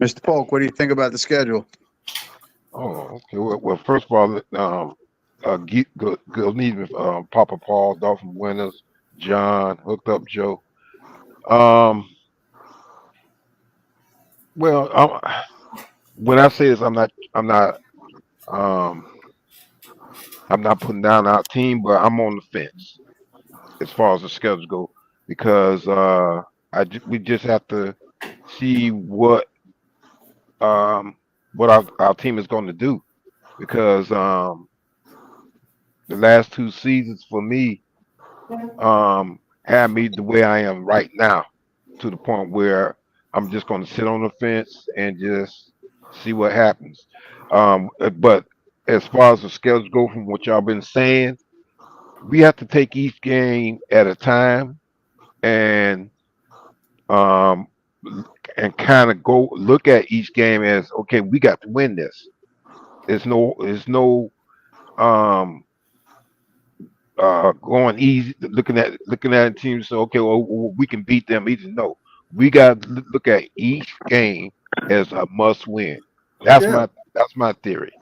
Mr. Polk, what do you think about the schedule? Oh, okay. Well, first of all, good evening, Papa Paul, Dolphin Winners, John, Hooked Up Joe. Well, when I say this, I'm not putting down our team, but I'm on the fence as far as the schedule go, because we just have to see what our team is going to do, because the last 2 seasons for me have me the way I am right now, to the point where I'm just going to sit on the fence and just see what happens. But as far as the schedule go, from what y'all been saying, we have to take each game at a time and kind of go look at each game as, okay, we got to win this. There's no going easy, looking at teams. So okay, well, we can beat them easy. No, we got to look at each game as a must win. That's my theory.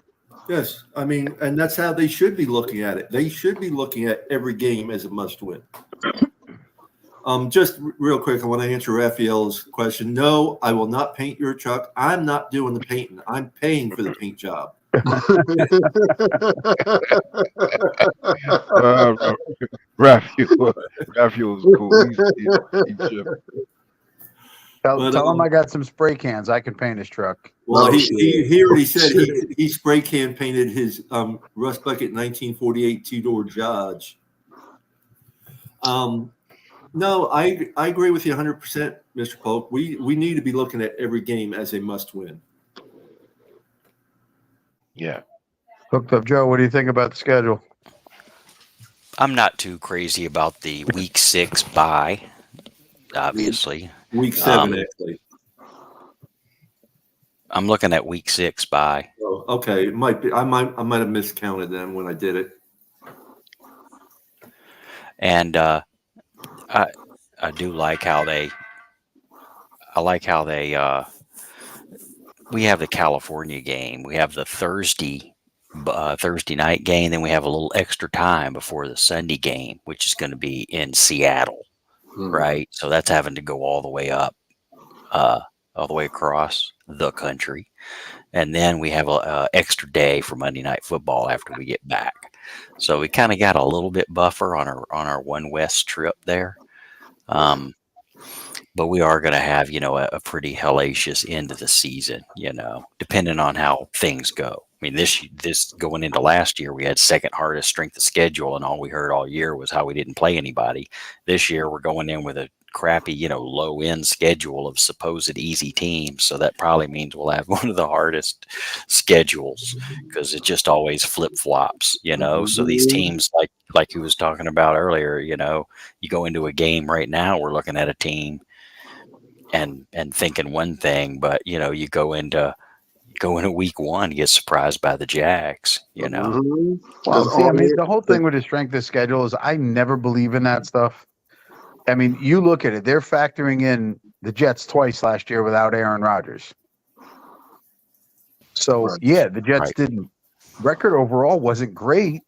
Yes, and that's how they should be looking at it. They should be looking at every game as a must-win. Just real quick, I want to answer Raphael's question. No, I will not paint your truck. I'm not doing the painting. I'm paying for the paint job. Raphael was cool. He's Tell him I got some spray cans. I can paint his truck. Well, he already said he spray can painted his Rust Bucket 1948 2-door Dodge. No, I agree with you 100%, Mr. Polk. We need to be looking at every game as a must-win. Yeah. Hooked Up Joe, what do you think about the schedule? I'm not too crazy about the week 6 bye, obviously. Week 7, actually. I'm looking at week 6 bye. Oh, okay, it might be. I might have miscounted them when I did it. And I do like how they. We have the California game. We have the Thursday night game. Then we have a little extra time before the Sunday game, which is going to be in Seattle, right? So that's having to go all the way up all the way across the country. And then we have a extra day for Monday Night Football after we get back. So we kind of got a little bit buffer on our One West trip there. But we are going to have, a pretty hellacious end of the season, depending on how things go. I mean, this going into last year, we had second hardest strength of schedule, and all we heard all year was how we didn't play anybody. This year, we're going in with a crappy, low end schedule of supposed easy teams. So that probably means we'll have one of the hardest schedules because it just always flip flops, So these teams, like he was talking about earlier, you go into a game right now, we're looking at a team and thinking one thing, but you go into week one, you get surprised by the Jags, Well, see, I mean, the whole thing with the strength of schedule is I never believe in that stuff. I mean, you look at it, they're factoring in the Jets twice last year without Aaron Rodgers. So, yeah, the Jets didn't. Record overall wasn't great,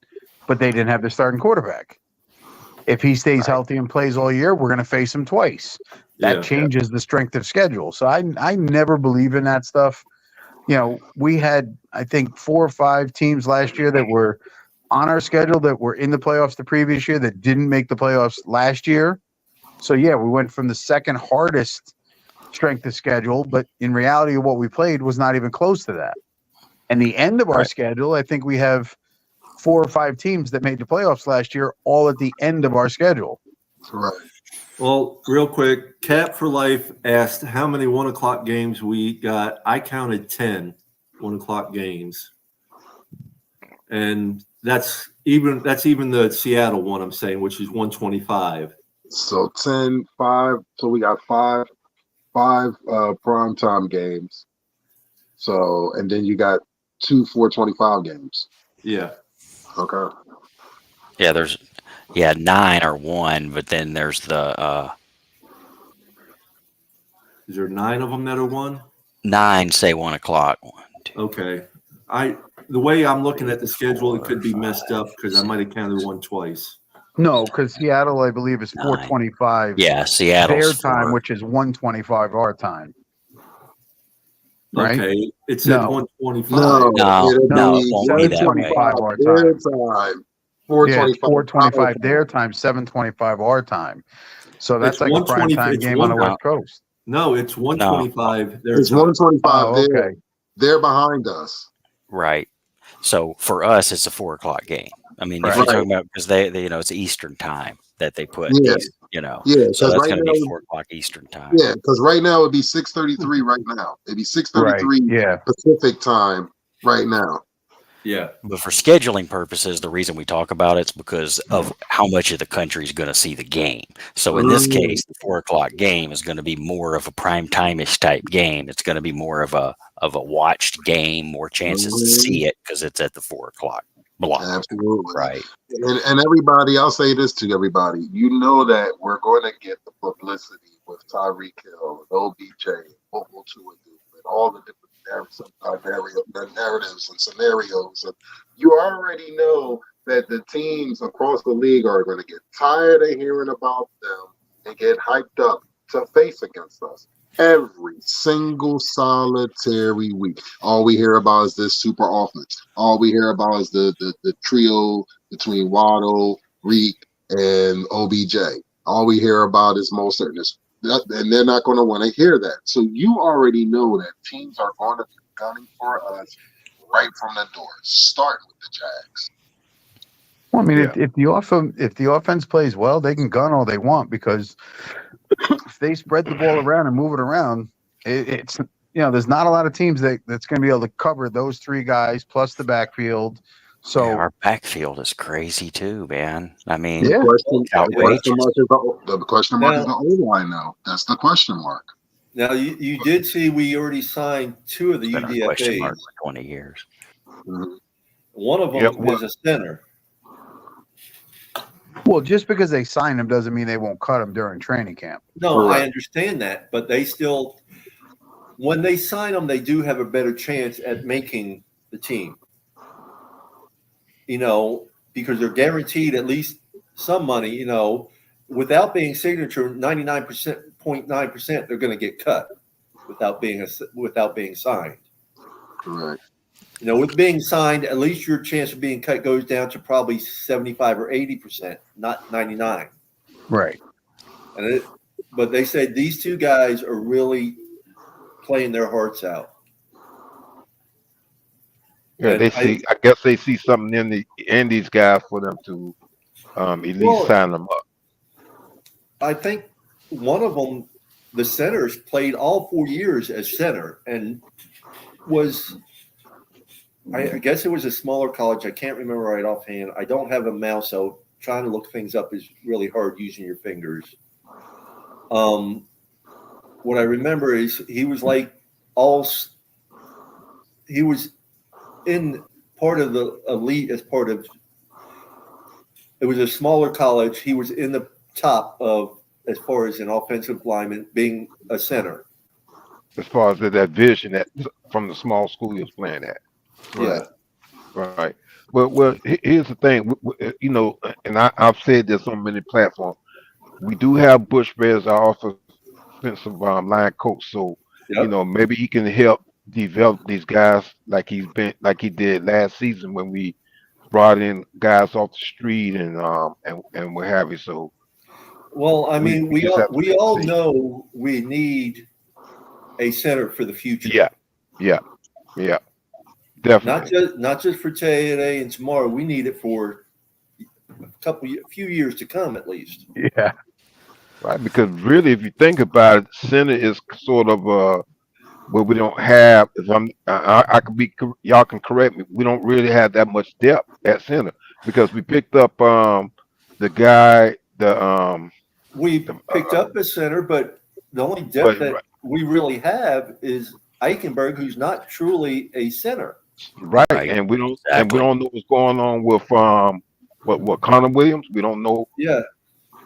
but they didn't have their starting quarterback. If he stays healthy and plays all year, we're going to face him twice. That changes the strength of schedule. So I never believe in that stuff. We had, I think, 4 or 5 teams last year that were on our schedule that were in the playoffs the previous year that didn't make the playoffs last year. So, yeah, we went from the second hardest strength of schedule, but in reality, what we played was not even close to that. And the end of our schedule, I think we have 4 or 5 teams that made the playoffs last year, all at the end of our schedule. Right. Well, real quick, Cap for Life asked how many 1 o'clock games we got. I counted 10 1 o'clock games. And that's even the Seattle one I'm saying, which is 125. So 10, 5. So we got five primetime games. So, and then you got 2 425 games. Yeah. Okay. Yeah, there's 9 or 1, but then there's the Is there 9 of them that are 1? 9 say 1 o'clock. 1, 2. Okay. The way I'm looking at the schedule, it could be messed up because I might have counted 1 twice. No, because Seattle, I believe, is 425. Yeah, Seattle's their time, 4. which is 125 our time. Right? Okay. It said 125. No, it won't be that way. 725 our Their time. time. 425. 425 their time, 725 our time. So that's It's like a 120 prime time it's game on the one- West Coast. No, it's 125. It's 125. Oh, okay. They're behind us. Right. So for us, it's a 4 o'clock game. I mean, if Right. you're talking about because they it's Eastern time that they put. Yeah. So that's right going to now, be 4 o'clock Eastern time. Yeah, because right now it'd be 6:33 right now. It'd be 6:33 Yeah. Pacific time right now. Yeah. But for scheduling purposes, the reason we talk about it's because of how much of the country is going to see the game. So in this case, the 4 o'clock game is going to be more of a prime time-ish type game. It's going to be more of a watched game, more chances to see it because it's at the 4 o'clock block. Absolutely. Right. And everybody, I'll say this to everybody. You know that we're going to get the publicity with Tyreek Hill, and OBJ, and what will Tua do, and all the different narratives and scenarios. And you already know that the teams across the league are going to get tired of hearing about them and get hyped up to face against us every single solitary week. All we hear about is this super offense. All we hear about is the trio between Waddle, Reek, and OBJ. All we hear about is Mostert. And they're not going to want to hear that. So you already know that teams are going to be gunning for us right from the door, starting with the Jags. Well, I mean, if the offense plays well, they can gun all they want because if they spread the ball around and move it around, it's there's not a lot of teams that's going to be able to cover those 3 guys plus the backfield. So our backfield is crazy too, man. I mean, The outrageous. question mark is the O-line now. That's the question mark. Now, you did see we already signed 2 of the Been a question mark UDFAs. for 20 years. Mm-hmm. One of them is a center. well, just because they sign him doesn't mean they won't cut him during training camp. No, Correct. I understand that, but they still, when they sign them, they do have a better chance at making the team. Because they're guaranteed at least some money. Without being signature, 99.9% they're going to get cut. without being signed. Right. You know, with being signed, at least your chance of being cut goes down to probably 75 or 80%, not 99. Right. But they said these two guys are really playing their hearts out. Yeah, And I guess they see something in these guys for them to at least sign them up. I think one of them, the centers, played all 4 years as center and was, I guess it was a smaller college. I can't remember right offhand. I don't have a mouse, so trying to look things up is really hard using your fingers. What I remember is he was in part of the elite as part of, it was a smaller college. He was in the top of, as far as an offensive lineman, being a center. As far as that vision that from the small school he was playing at. Yeah. Right. Well, here's the thing. You know, and I've said this on many platforms. We do have Bush Bears, our offensive line coach, so Yep. you know maybe he can help develop these guys like he did last season when we brought in guys off the street and what have you. So, Well, I mean, we just have to all see. know we need a center for the future. Yeah, definitely. Not just for today and tomorrow. We need it for a few years to come, at least. Yeah. Right, because really, if you think about it, center is sort of where we don't have. If I could be, y'all can correct me. We don't really have that much depth at center because we picked up the guy, We picked up a center, but the only depth that we really have is Eichenberg, who's not truly a center. Right, Right. and we don't Exactly. know what's going on with what Connor Williams. We don't know Yeah.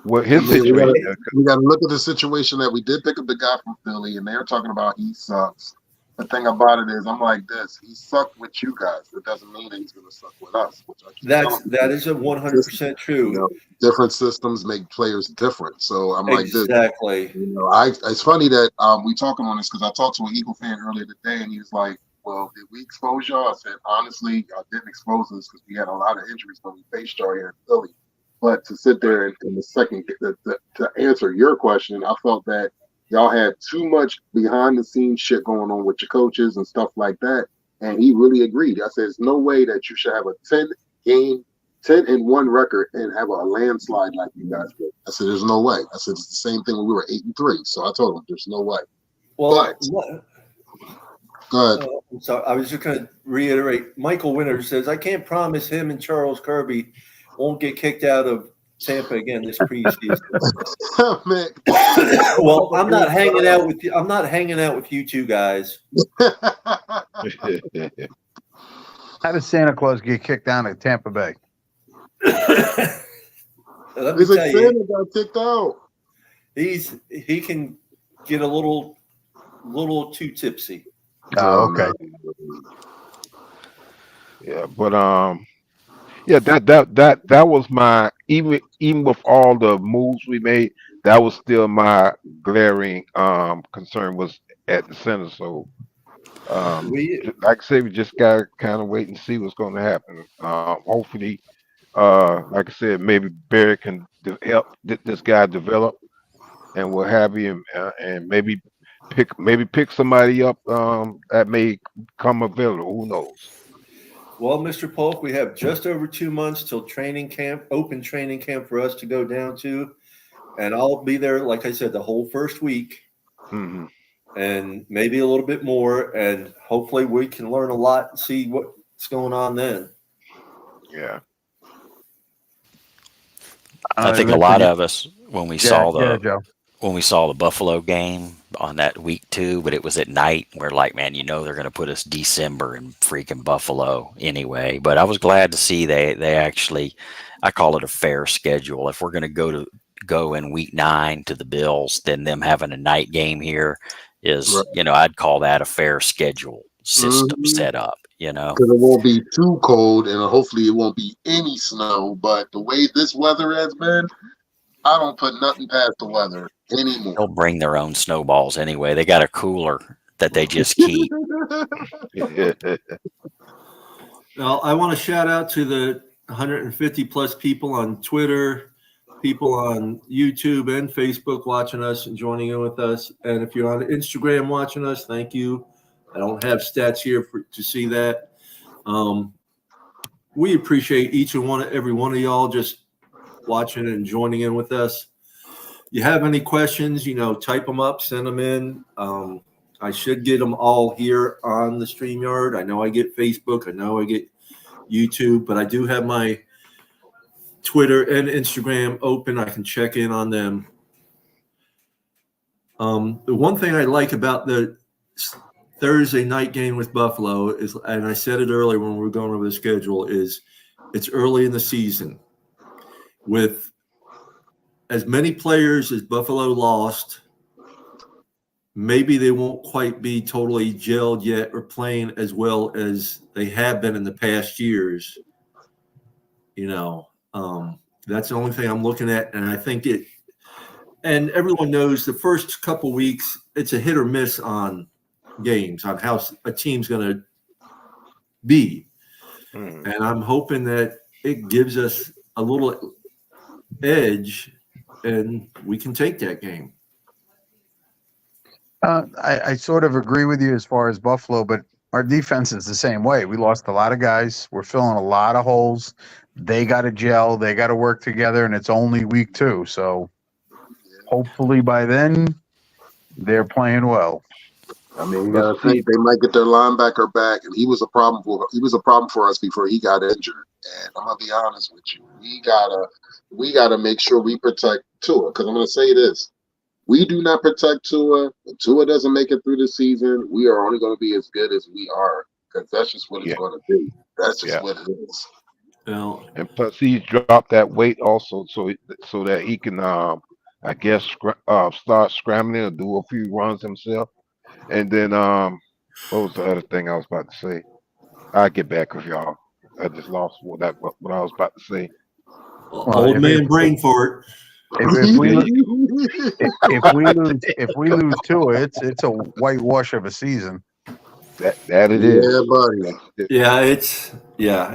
what his Yeah, situation is. we got to look at the situation that we did pick up the guy from Philly, and they're talking about he sucks. The thing about it is, I'm like this: he sucked with you guys. It doesn't mean that he's going to suck with us. Which I keep telling That is a 100% true. you know, different systems make players different. So I'm like this. Exactly. You know, it's funny that we talking on this because I talked to an Eagle fan earlier today, and he was like, "Well, did we expose y'all?" I said, "Honestly, y'all didn't expose us because we had a lot of injuries when we faced y'all here in Philly." But to sit there and in the second to answer your question, I felt that y'all had too much behind the scenes shit going on with your coaches and stuff like that. And he really agreed. I said, "There's no way that you should have a 10-1 record and have a landslide like you guys did." I said, "There's no way." I said, "It's the same thing when we were 8-3." So I told him, "There's no way." Well, Go ahead. I'm sorry. I was just going to reiterate. Michael Winter says, "I can't promise him and Charles Kirby won't get kicked out of Tampa again this preseason." Man. Well, I'm not hanging out with you. I'm not hanging out with you two guys. How does Santa Claus get kicked down at Tampa Bay? Let me He's like, tell you, Santa got kicked out. he can get a little too tipsy. Oh, okay. Yeah, but yeah, that was my even with all the moves we made, that was still my glaring concern was at the center. So like I said, we just gotta kind of wait and see what's going to happen. Hopefully, like I said, maybe Barry can help this guy develop and what have you, and maybe pick somebody up that may come available. Who knows? Well, Mr. Polk, we have just over 2 months till open training camp for us to go down to, and I'll be there, like I said, the whole first week, Mm-hmm. and maybe a little bit more, and hopefully we can learn a lot and see what's going on then. Yeah. I think a lot of us when we saw the Buffalo game on that week 2, but it was at night. We're like, man, they're going to put us December in freaking Buffalo anyway. But I was glad to see they actually, I call it a fair schedule. If we're going to go in week 9 to the Bills, then them having a night game here is, Right. I'd call that a fair schedule system set up. Because it won't be too cold, and hopefully it won't be any snow. But the way this weather has been, I don't put nothing past the weather anymore. They'll bring their own snowballs anyway. They got a cooler that they just keep. Now, I want to shout out to the 150 plus people on Twitter, people on YouTube and Facebook watching us and joining in with us. And if you're on Instagram watching us, thank you. I don't have stats here to see that. We appreciate every one of y'all just watching and joining in with us. You have any questions, type them up, send them in. I should get them all here on the StreamYard. I know I get Facebook. I know I get YouTube, but I do have my Twitter and Instagram open. I can check in on them. The one thing I like about the Thursday night game with Buffalo is, and I said it earlier when we were going over the schedule, is it's early in the season. With as many players as Buffalo lost, maybe they won't quite be totally gelled yet or playing as well as they have been in the past years. That's the only thing I'm looking at. And I think and everyone knows the first couple weeks, it's a hit or miss on games, on how a team's going to be. And I'm hoping that it gives us a little edge and we can take that game. I sort of agree with you as far as Buffalo, but our defense is the same way. We lost a lot of guys. We're filling a lot of holes. They got to gel. They got to work together, and it's only week 2. So hopefully by then they're playing well. I mean, you gotta think they might get their linebacker back, and he was a problem for us before he got injured. And I'm gonna be honest with you, we gotta make sure we protect Tua, because I'm gonna say this: we do not protect Tua. If Tua doesn't make it through the season, we are only going to be as good as we are, because that's just what it's going to be. That's just what it is. Well, and plus he's dropped that weight also, so that he can, I guess, start scrambling and do a few runs himself. And then, what was the other thing I was about to say? I'll get back with y'all. I just lost what I was about to say. Old man brain fart. If we lose Tua, it's a whitewash of a season. That it is. Yeah, buddy.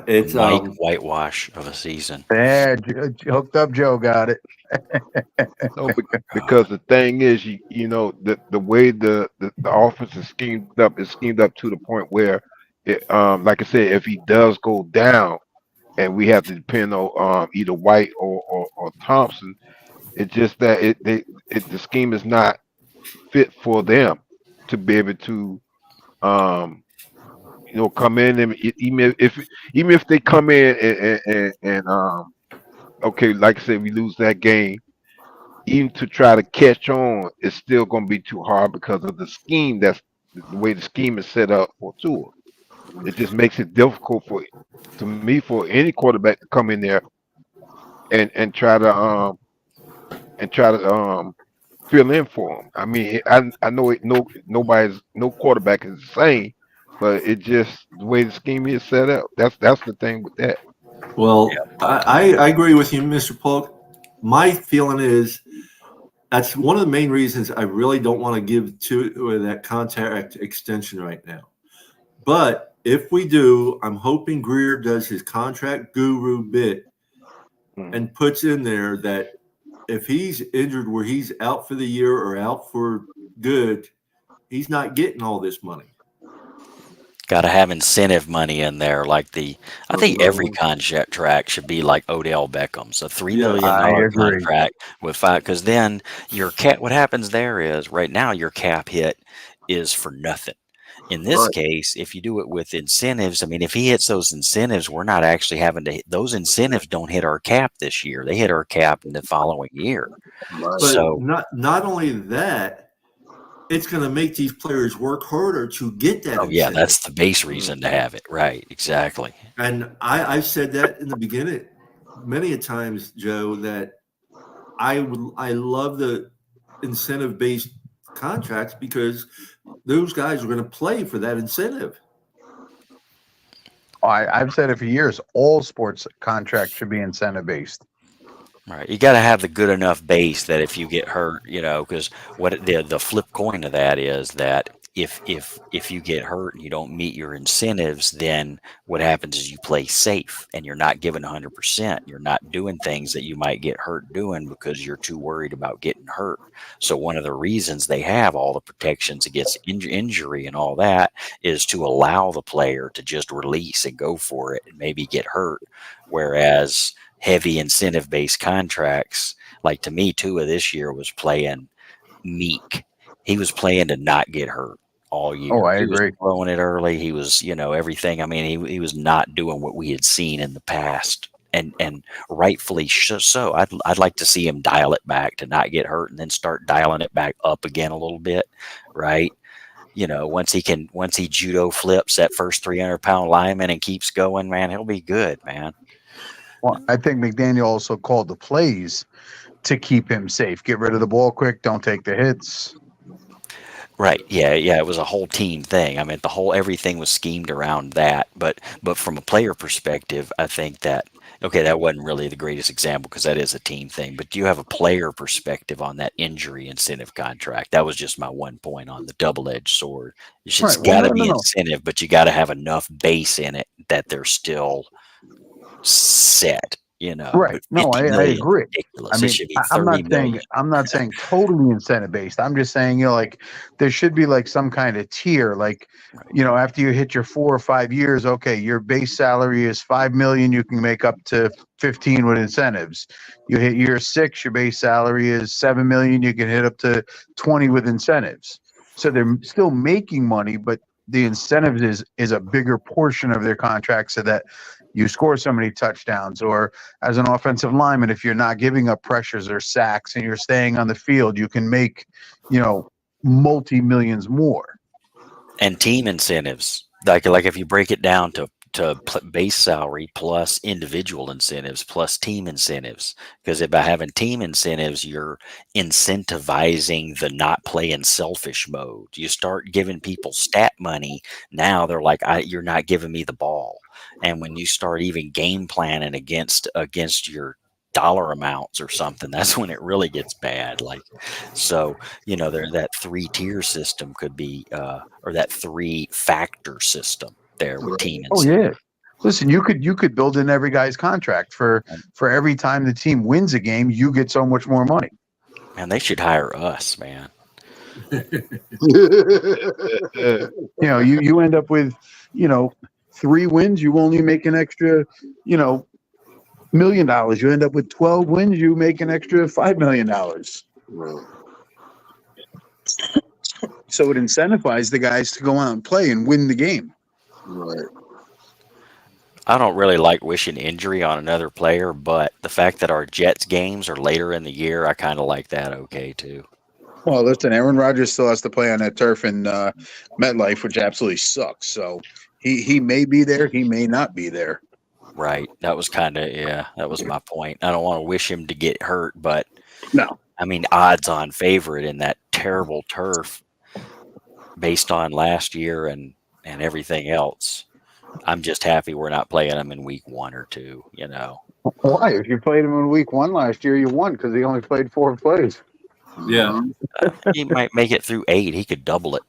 It's whitewash of a season. Yeah, hooked up Joe got it. No, because the thing is, the way the offense is schemed up to the point where it, like I said, if he does go down, and we have to depend on either White or Thompson, it's just that the scheme is not fit for them to be able to, come in, and even if they come in and okay, like I said, we lose that game, even to try to catch on, it's still going to be too hard because of the scheme. That's the way the scheme is set up for Tua. It just makes it difficult for any quarterback to come in there and try to fill in for him. I mean, I know no quarterback is the same, but it just the way the scheme is set up. That's the thing with that. Well, I agree with you, Mr. Polk. My feeling is that's one of the main reasons I really don't want to give to that contract extension right now. But if we do, I'm hoping Greer does his contract guru bit and puts in there that if he's injured where he's out for the year or out for good, he's not getting all this money. Got to have incentive money in there, like I think every contract should be like Odell Beckham's, a $3 million contract with 5. Because then your cap, what happens there is right now your cap hit is for nothing. In this case, if you do it with incentives, I mean, if he hits those incentives, we're not actually having to. Those incentives don't hit our cap this year; they hit our cap in the following year. But so not only that, it's going to make these players work harder to get that. Oh, yeah, that's the base reason to have it. Right, exactly. And I've said that in the beginning many a times, Joe, that I love the incentive-based contracts because those guys are going to play for that incentive. I've said it for years. All sports contracts should be incentive-based. Right. You got to have the good enough base that if you get hurt, because what the flip coin of that is that if you get hurt and you don't meet your incentives, then what happens is you play safe and you're not giving 100%. You're not doing things that you might get hurt doing because you're too worried about getting hurt. So one of the reasons they have all the protections against injury and all that is to allow the player to just release and go for it and maybe get hurt. Whereas heavy incentive based contracts, like to me, Tua this year was playing meek. He was playing to not get hurt all year. Oh, I He was agree. throwing it early. He was, everything. I mean, he was not doing what we had seen in the past, and rightfully so. I'd like to see him dial it back to not get hurt, and then start dialing it back up again a little bit, right? Once he judo flips that first 300-pound lineman and keeps going, man, he'll be good, man. Well, I think McDaniel also called the plays to keep him safe. Get rid of the ball quick. Don't take the hits. Right. Yeah. It was a whole team thing. I mean, everything was schemed around that. But from a player perspective, I think that, okay, that wasn't really the greatest example because that is a team thing. But do you have a player perspective on that injury incentive contract? That was just my one point on the double-edged sword. It's Right. got to Well, be no. incentive, but you got to have enough base in it that they're still set. Right. But No, 50 I million is agree. ridiculous. I mean, It should be I'm 30 not million. saying totally incentive based. I'm just saying, like there should be like some kind of tier, like, after you hit your 4 or 5 years, okay, your base salary is 5 million. You can make up to 15 with incentives. You hit year 6, your base salary is 7 million. You can hit up to 20 with incentives. So they're still making money, but the incentives is a bigger portion of their contract so that you score so many touchdowns, or as an offensive lineman, if you're not giving up pressures or sacks and you're staying on the field, you can make, multi-millions more. And team incentives, like if you break it down to base salary plus individual incentives plus team incentives, because by having team incentives, you're incentivizing the not playing selfish mode. You start giving people stat money. Now they're like, you're not giving me the ball. And when you start even game planning against your dollar amounts or something, that's when it really gets bad. Like, so there, that 3-tier system could be, or that 3-factor system there with team Oh incentive. yeah. Listen, you could build in every guy's contract for every time the team wins a game, you get so much more money. Man, they should hire us, man. You end up with, 3 wins, you only make an extra, $1 million. You end up with 12 wins, you make an extra $5 million. So it incentivizes the guys to go out and play and win the game. Right. I don't really like wishing injury on another player, but the fact that our Jets games are later in the year, I kind of like that okay too. Well, listen, Aaron Rodgers still has to play on that turf in MetLife, which absolutely sucks. So he may be there, he may not be there. Right. That was that was my point. I don't want to wish him to get hurt, but no. I mean, odds on favorite in that terrible turf based on last year and everything else. I'm just happy we're not playing him in week 1 or 2, Why? If you played him in week 1 last year, you won because he only played 4 plays. Yeah. He might make it through 8. He could double it.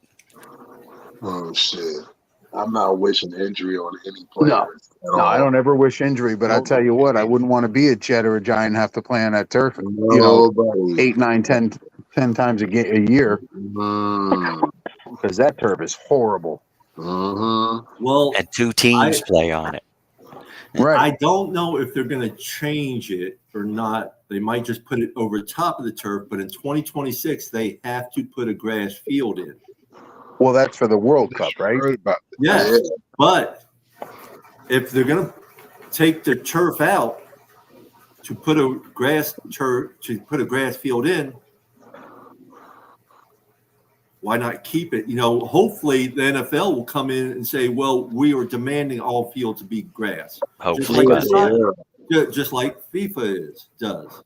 Oh shit! I'm not wishing injury on any players. No, I don't ever wish injury, but I tell you what, I wouldn't want to be a Jet or a Giant and have to play on that turf, 8, 9, 10 times a year, because that turf is horrible. Well, and 2 teams play on it. Right. I don't know if they're going to change it or not. They might just put it over top of the turf, but in 2026, they have to put a grass field in. Well, that's for the World Cup, right? Yes, but if they're going to take the turf out to put a grass field in, why not keep it? Hopefully the NFL will come in and say, well, we are demanding all fields to be grass. Hopefully. Just like FIFA does.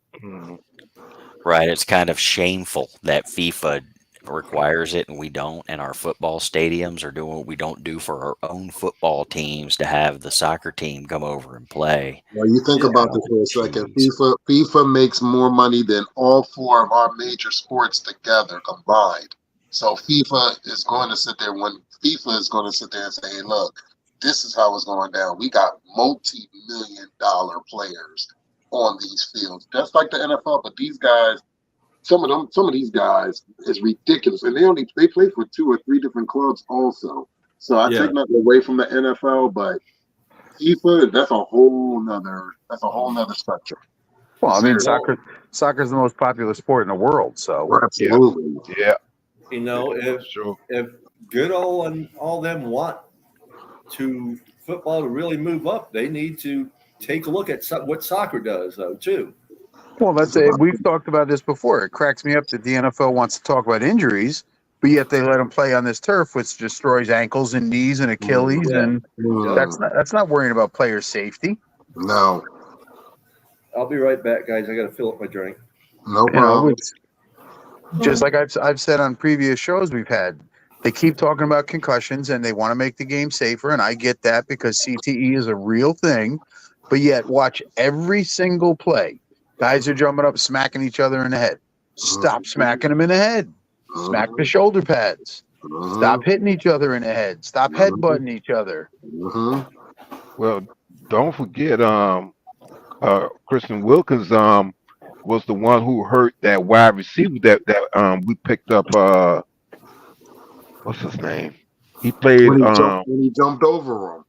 Right. It's kind of shameful that FIFA requires it and we don't, and our football stadiums are doing what we don't do for our own football teams to have the soccer team come over and play. Well, you think about this for a second. FIFA makes more money than all 4 of our major sports together combined. So FIFA is going to sit there and say, hey, look, this is how it's going down. We got multi-million-dollar players on these fields. Just like the NFL, but these guys, some of these guys is ridiculous. And they play for 2 or 3 different clubs also. So I take nothing away from the NFL, but FIFA, that's a whole nother spectrum. Well, I mean, soccer's the most popular sport in the world, so absolutely, Yeah. You know, if Goodall and all them want to football to really move up, they need to take a look at what soccer does, though, too. Well, we've talked about this before. It cracks me up that the NFL wants to talk about injuries, but yet they let them play on this turf, which destroys ankles and knees and Achilles, and that's not worrying about player safety. No. I'll be right back, guys. I got to fill up my drink. No problem. Just like I've said on previous shows we've had, they keep talking about concussions and they want to make the game safer, and I get that because CTE is a real thing, but yet watch every single play. Guys are jumping up, smacking each other in the head. Stop smacking them in the head. Smack the shoulder pads. Stop hitting each other in the head. Stop headbutting each other. Well, don't forget, Kristen Wilkins was the one who hurt that wide receiver that we picked up. What's his name? He played when he jumped over him.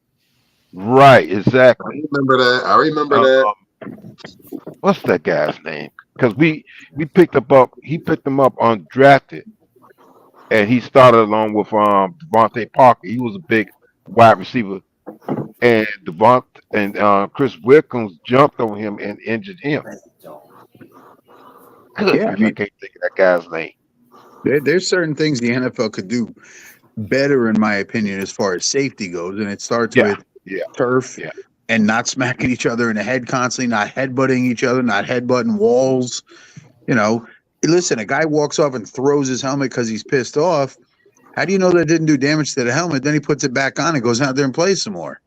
Right, exactly. I remember that. What's that guy's name? Because we picked him up. He picked him up undrafted, and he started along with Devontae Parker. He was a big wide receiver, and Chris Wilkins jumped on him and injured him. Good, I can't think of that guy's name. There's certain things the NFL could do better, in my opinion, as far as safety goes, and it starts with turf and not smacking each other in the head constantly, not headbutting each other, not headbutting walls. You know, listen, a guy walks off and throws his helmet because he's pissed off. How do you know that didn't do damage to the helmet? Then he puts it back on and goes out there and plays some more.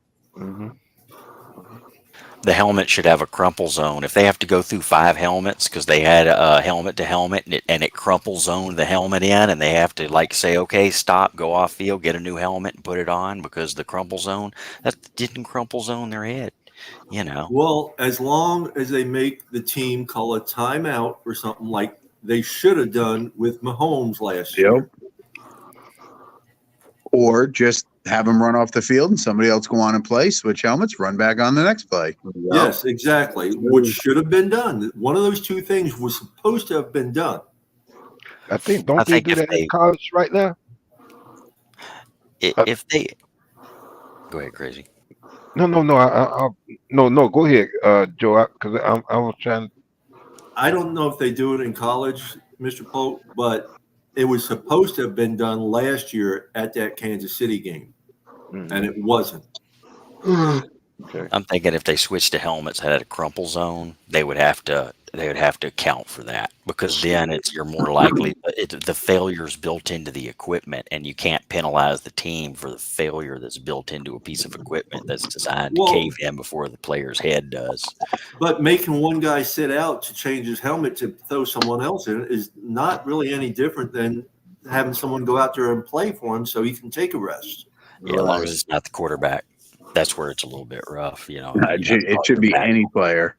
The helmet should have a crumple zone. If they have to go through 5 helmets because they had a helmet to helmet and it crumple zoned the helmet in, and they have to say, okay, stop, go off field, get a new helmet and put it on because the crumple zone, that didn't crumple zone their head, you know. Well, as long as they make the team call a timeout or something like they should have done with Mahomes last year. Or just have him run off the field and somebody else go on and play, switch helmets, run back on the next play. Yes, exactly. Which should have been done. One of those 2 things was supposed to have been done. I think they do that in college right now? If they go ahead, Crazy. No. No. Go ahead, Joe. Because I was trying. I don't know if they do it in college, Mr. Pope, but it was supposed to have been done last year at that Kansas City game, and it wasn't. Okay. I'm thinking if they switched to helmets that had a crumple zone, they would have to account for that, because then you're more likely the failure's built into the equipment, and you can't penalize the team for the failure that's built into a piece of equipment that's designed to cave in before the player's head does. But making one guy sit out to change his helmet to throw someone else in is not really any different than having someone go out there and play for him so he can take a rest. Yeah, as long as it's not the quarterback. That's where it's a little bit rough, you know. It should be any player.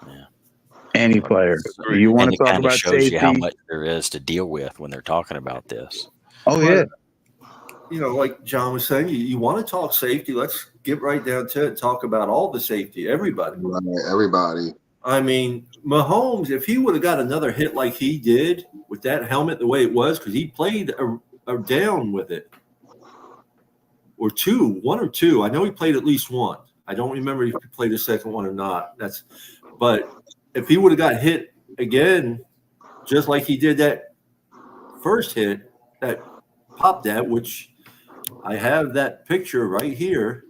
Yeah. Any player. You want to talk about shows safety? You how much there is to deal with when they're talking about this. Oh, yeah. You know, like John was saying, you want to talk safety. Let's get right down to it. Talk about all the safety, everybody. Right, everybody. I mean, Mahomes, if he would have got another hit like he did with that helmet the way it was, because he played a down with it. Or 1 or 2. I know he played at least 1. I don't remember if he played the second one or not. But if he would have got hit again, just like he did that first hit, that popped that, which I have that picture right here.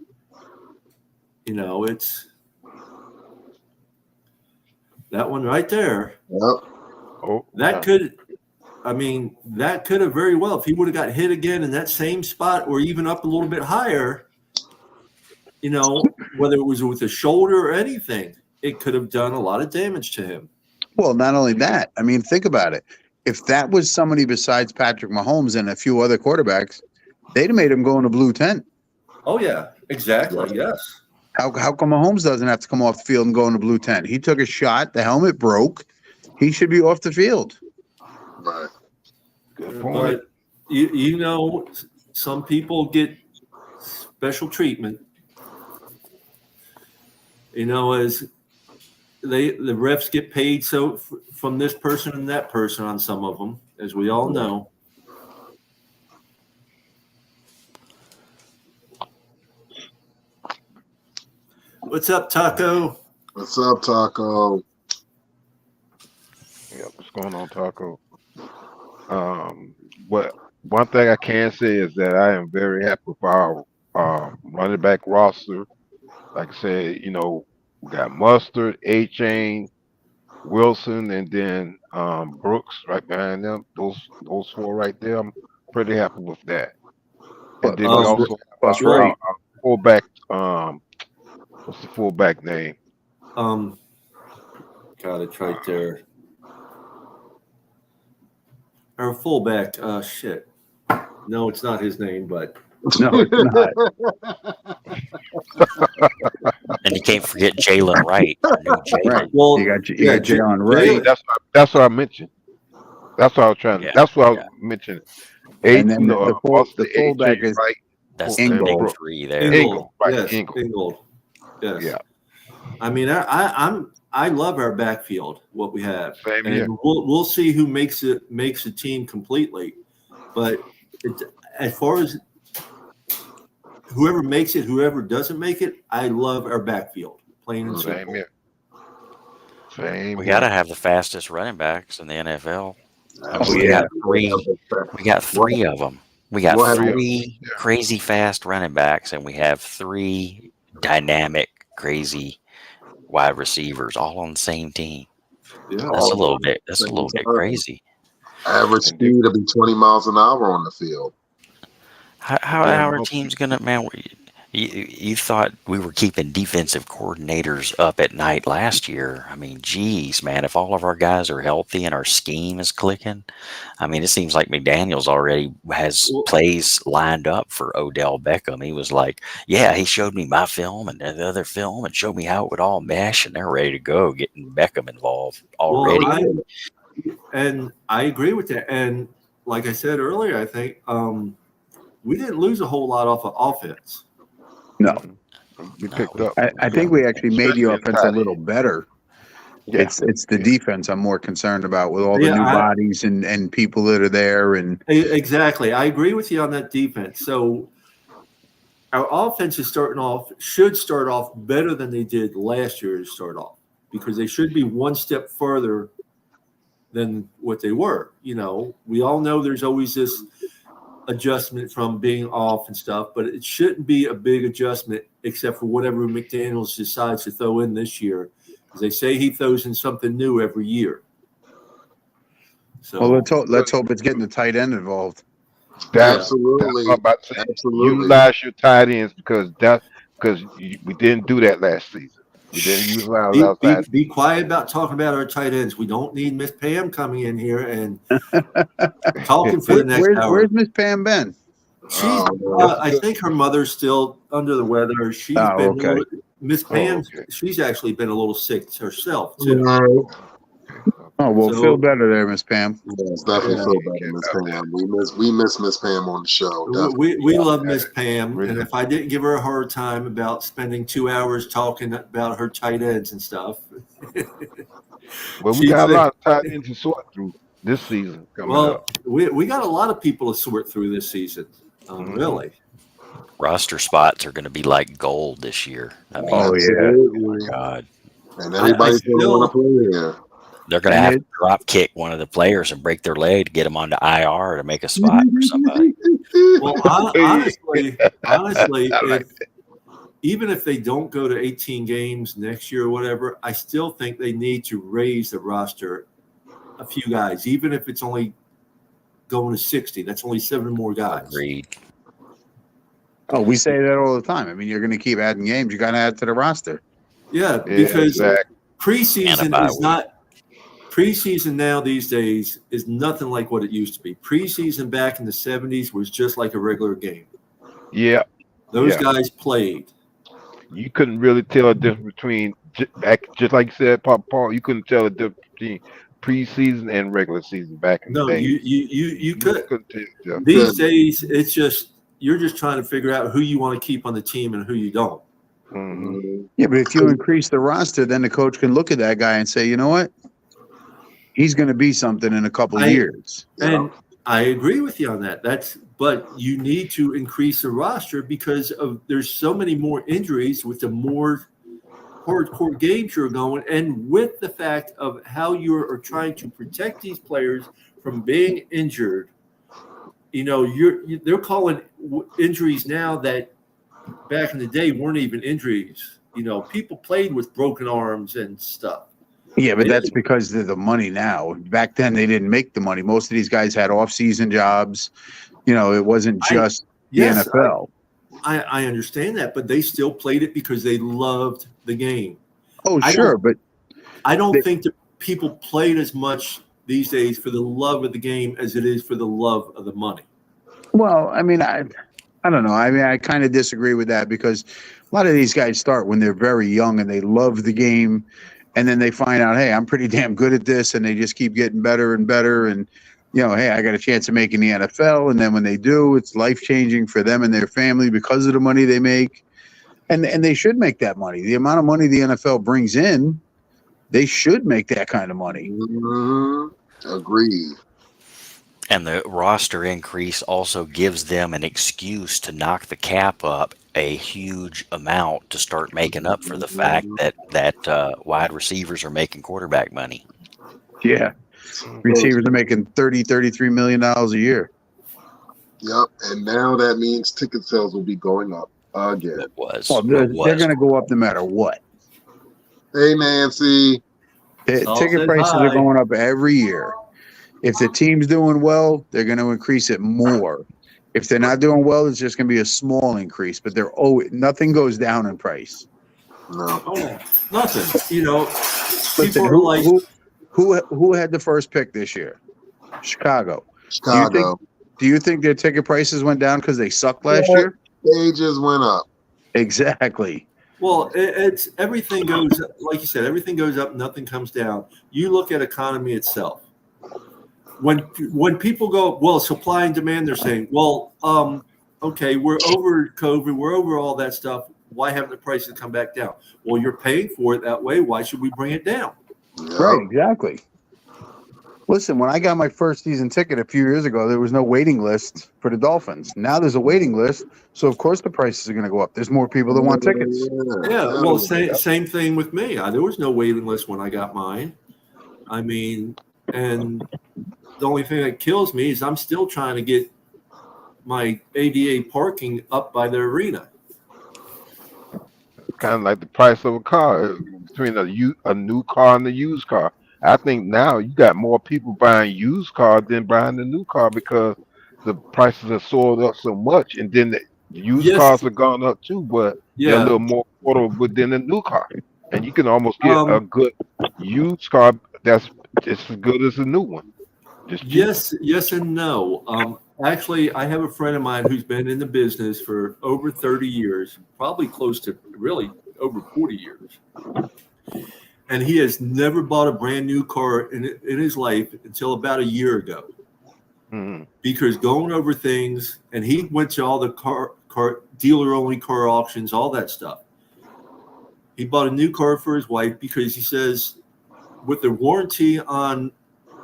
You know, it's that one right there. Yep. That could I mean, that could have very well, if he would have got hit again in that same spot or even up a little bit higher, whether it was with the shoulder or anything, it could have done a lot of damage to him. Well, not only that, I mean, think about it. If that was somebody besides Patrick Mahomes and a few other quarterbacks, they'd have made him go in a blue tent. Oh, yeah, exactly. Yes. How come Mahomes doesn't have to come off the field and go in a blue tent? He took a shot. The helmet broke. He should be off the field. Right. Good point. But, some people get special treatment. As the refs get paid from this person and that person on some of them, as we all know. What's up, Taco? What's up, Taco? Yeah, what's going on, Taco? One thing I can say is that I am very happy with our running back roster. Like I said, we got Mustard, A-Chain, Wilson, and then Brooks right behind them. Those four right there, I'm pretty happy with that. And then we also have our fullback. What's the fullback name? God, it's right there. Our fullback. Shit. No, it's not his name, but no, it's not. And you can't forget Jalen Wright. Right. Well, you got Jalen Wright. That's what I mentioned. That's what I was trying to. That's what I was mentioning. And then the fullback is right. That's Ingold. the big three there. Ingold. Right, Yes, Ingold. Yes. Yeah. I mean, I love our backfield, what we have, Same and here. we'll see who makes the team completely. But as far as whoever makes it, whoever doesn't make it, I love our backfield. Plain and Same simple. here. Same. We here. got to have the fastest running backs in the NFL. Oh, yeah. We got three of them. We got We'll have three crazy fast running backs, and we have three dynamic, crazy wide receivers all on the same team. Yeah. That's a little bit crazy. Average speed to be 20 miles an hour on the field. How our team's gonna, man? You thought we were keeping defensive coordinators up at night last year. I mean, geez, man, if all of our guys are healthy and our scheme is clicking, I mean, it seems like McDaniels already has plays lined up for Odell Beckham. He was like, yeah, he showed me my film and the other film and showed me how it would all mesh, and they're ready to go, getting Beckham involved already. Well, I agree with that. And like I said earlier, I think we didn't lose a whole lot off of offense. No. We picked up. I think we actually made the offense a little better. Yeah. It's the defense I'm more concerned about with all the new bodies and people that are there. And exactly, I agree with you on that defense. So our offense is should start off better than they did last year to start off, because they should be one step further than what they were. We all know there's always this adjustment from being off and stuff, but it shouldn't be a big adjustment except for whatever McDaniels decides to throw in this year, because they say he throws in something new every year. So let's hope it's getting the tight end involved. Absolutely. That's what I'm about to say. Absolutely. Utilize your tight ends because we didn't do that last season. We didn't utilize our tight ends. Be quiet about talking about our tight ends. We don't need Miss Pam coming in here and talking for the next hour. Where's Miss Pam been? She's, I think her mother's still under the weather. She's been okay. Miss Pam. okay. She's actually been a little sick herself too. Oh, well, feel better there, Miss Pam. Yes, definitely feel better, Miss Pam. We miss Miss Pam on the show. We love Miss Pam, and if I didn't give her a hard time about spending 2 hours talking about her tight ends and stuff, well, we got a lot of tight ends to sort through this season coming up. We got a lot of people to sort through this season. Really, Roster spots are going to be like gold this year. I mean, oh my God, and everybody's going to want to play here. they're going to have to drop kick one of the players and break their leg to get them onto IR to make a spot for somebody. Well, honestly, even if they don't go to 18 games next year or whatever, I still think they need to raise the roster a few guys, even if it's only going to 60. That's only 7 more guys. Agreed. Oh, we say that all the time. I mean, you're going to keep adding games. You got to add to the roster. Yeah, because exactly. preseason is not preseason now these days is nothing like what it used to be. Preseason back in the 70s was just like a regular game. Yeah. Those guys played. You couldn't really tell a difference between just like you said, Papa Paul. You couldn't tell a difference between preseason and regular season back in the day. You couldn't tell. These days, it's just you're just trying to figure out who you want to keep on the team and who you don't. Mm-hmm. Yeah, but if you increase the roster, then the coach can look at that guy and say, you know what? He's going to be something in a couple of years. And I agree with you on that. But you need to increase the roster because there's so many more injuries with the more hardcore games you're going, and with the fact of how you are trying to protect these players from being injured. You know, they're calling injuries now that back in the day weren't even injuries. You know, people played with broken arms and stuff. Yeah, but that's because of the money now. Back then, they didn't make the money. Most of these guys had off-season jobs. You know, it wasn't just the NFL. I understand that, but they still played it because they loved the game. Oh, sure, but I don't think that people played as much these days for the love of the game as it is for the love of the money. Well, I mean, I don't know. I mean, I kind of disagree with that because a lot of these guys start when they're very young and they love the game. And then they find out, hey, I'm pretty damn good at this. And they just keep getting better and better. And, you know, hey, I got a chance of making the NFL. And then when they do, it's life-changing for them and their family because of the money they make. And they should make that money. The amount of money the NFL brings in, they should make that kind of money. Mm-hmm. Agreed. And the roster increase also gives them an excuse to knock the cap up a huge amount to start making up for the fact that wide receivers are making quarterback money. Yeah. Receivers are making $33 million a year. Yep. And now that means ticket sales will be going up again. It was. Well, they're going to go up no matter what. Hey, Nancy. Ticket prices are going up every year. If the team's doing well, they're going to increase it more. If they're not doing well, it's just going to be a small increase. But nothing goes down in price. No, nothing. You know, listen, who had the first pick this year? Chicago. Do you think their ticket prices went down because they sucked last year? They just went up. Exactly. Well, it's everything goes, like you said, everything goes up, nothing comes down. You look at economy itself. When people go, well, supply and demand, they're saying, well, okay, we're over COVID, we're over all that stuff. Why haven't the prices come back down? Well, you're paying for it that way. Why should we bring it down? Yeah. Right, exactly. Listen, when I got my first season ticket a few years ago, there was no waiting list for the Dolphins. Now there's a waiting list, so of course the prices are going to go up. There's more people that want tickets. Yeah, well, same thing with me. There was no waiting list when I got mine. I mean, and the only thing that kills me is I'm still trying to get my ADA parking up by the arena. Kind of like the price of a car between a new car and a used car. I think now you got more people buying used cars than buying the new car because the prices have soared up so much, and then the used cars have gone up too, but they're a little more affordable than the new car. And you can almost get a good used car that's just as good as a new one. Yes and no. Actually, I have a friend of mine who's been in the business for over 30 years, probably close to really over 40 years. And he has never bought a brand new car in his life until about a year ago. Mm-hmm. Because going over things, and he went to all the car dealer-only car auctions, all that stuff. He bought a new car for his wife because he says with the warranty on,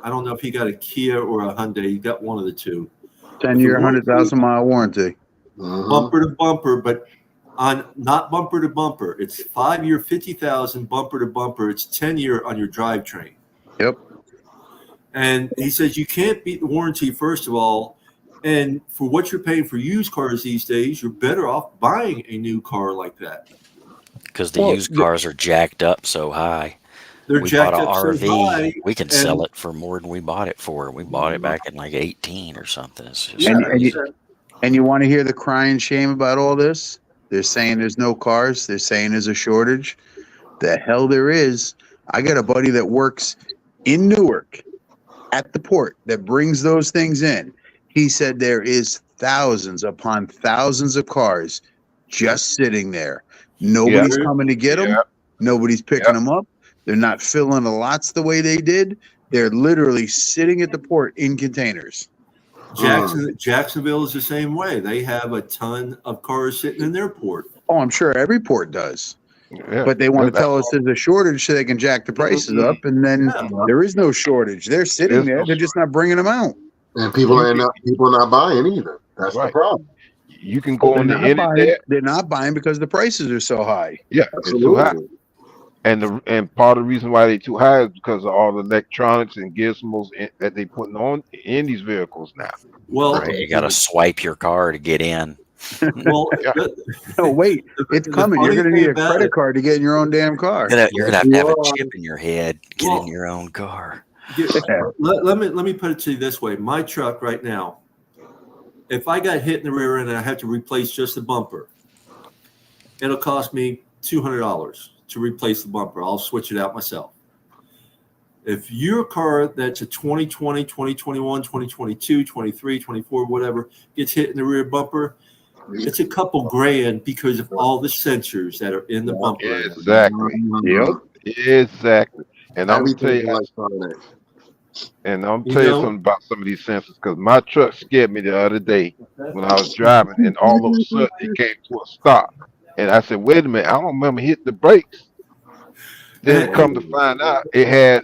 I don't know if he got a Kia or a Hyundai. He got one of the two. 10-year, 100,000-mile warranty. Bumper to bumper, but on not bumper to bumper. It's 5-year, 50,000 bumper to bumper. It's 10-year on your drivetrain. Yep. And he says you can't beat the warranty, first of all. And for what you're paying for used cars these days, you're better off buying a new car like that. Because the used cars are jacked up so high. They're We bought jacked an up so RV. high. We can sell it for more than we bought it for. We bought it back in like 18 or something. It's just Yeah, crazy. And you want to hear the crying shame about all this? They're saying there's no cars. They're saying there's a shortage. The hell there is. I got a buddy that works in Newark at the port that brings those things in. He said there is thousands upon thousands of cars just sitting there. Nobody's coming to get them. Yeah. Nobody's picking them up. They're not filling the lots the way they did. They're literally sitting at the port in containers. Jacksonville is the same way. They have a ton of cars sitting in their port. Oh, I'm sure every port does. Yeah. But they want to tell us there's a shortage so they can jack the prices up, and then there is no shortage. They're sitting there. They're just not bringing them out. And people are not buying either. That's the problem. You can go on the internet. They're not buying because the prices are so high. Yeah, it's too high. And part of the reason why they're too high is because of all the electronics and gizmos that they putting on in these vehicles now. Well, You got to swipe your car to get in. Well, no, wait, it's coming. You're going to need a credit card to get in your own damn car. You're gonna have to have a chip in your head to get in your own car. Let me put it to you this way: my truck right now, if I got hit in the rear end and I have to replace just the bumper, it'll cost me $200 to replace the bumper. I'll switch it out myself. If your car that's a 2020, 2021, 2022, 23, 24, whatever, gets hit in the rear bumper, it's a couple grand because of all the sensors that are in the bumper. Exactly. Yep. Exactly. And I'm tell you, electronics. and I'm tell you something about some of these sensors, because my truck scared me the other day when I was driving, and all of a sudden it came to a stop, and I said, "Wait a minute, I don't remember hitting the brakes." Then come to find out, it had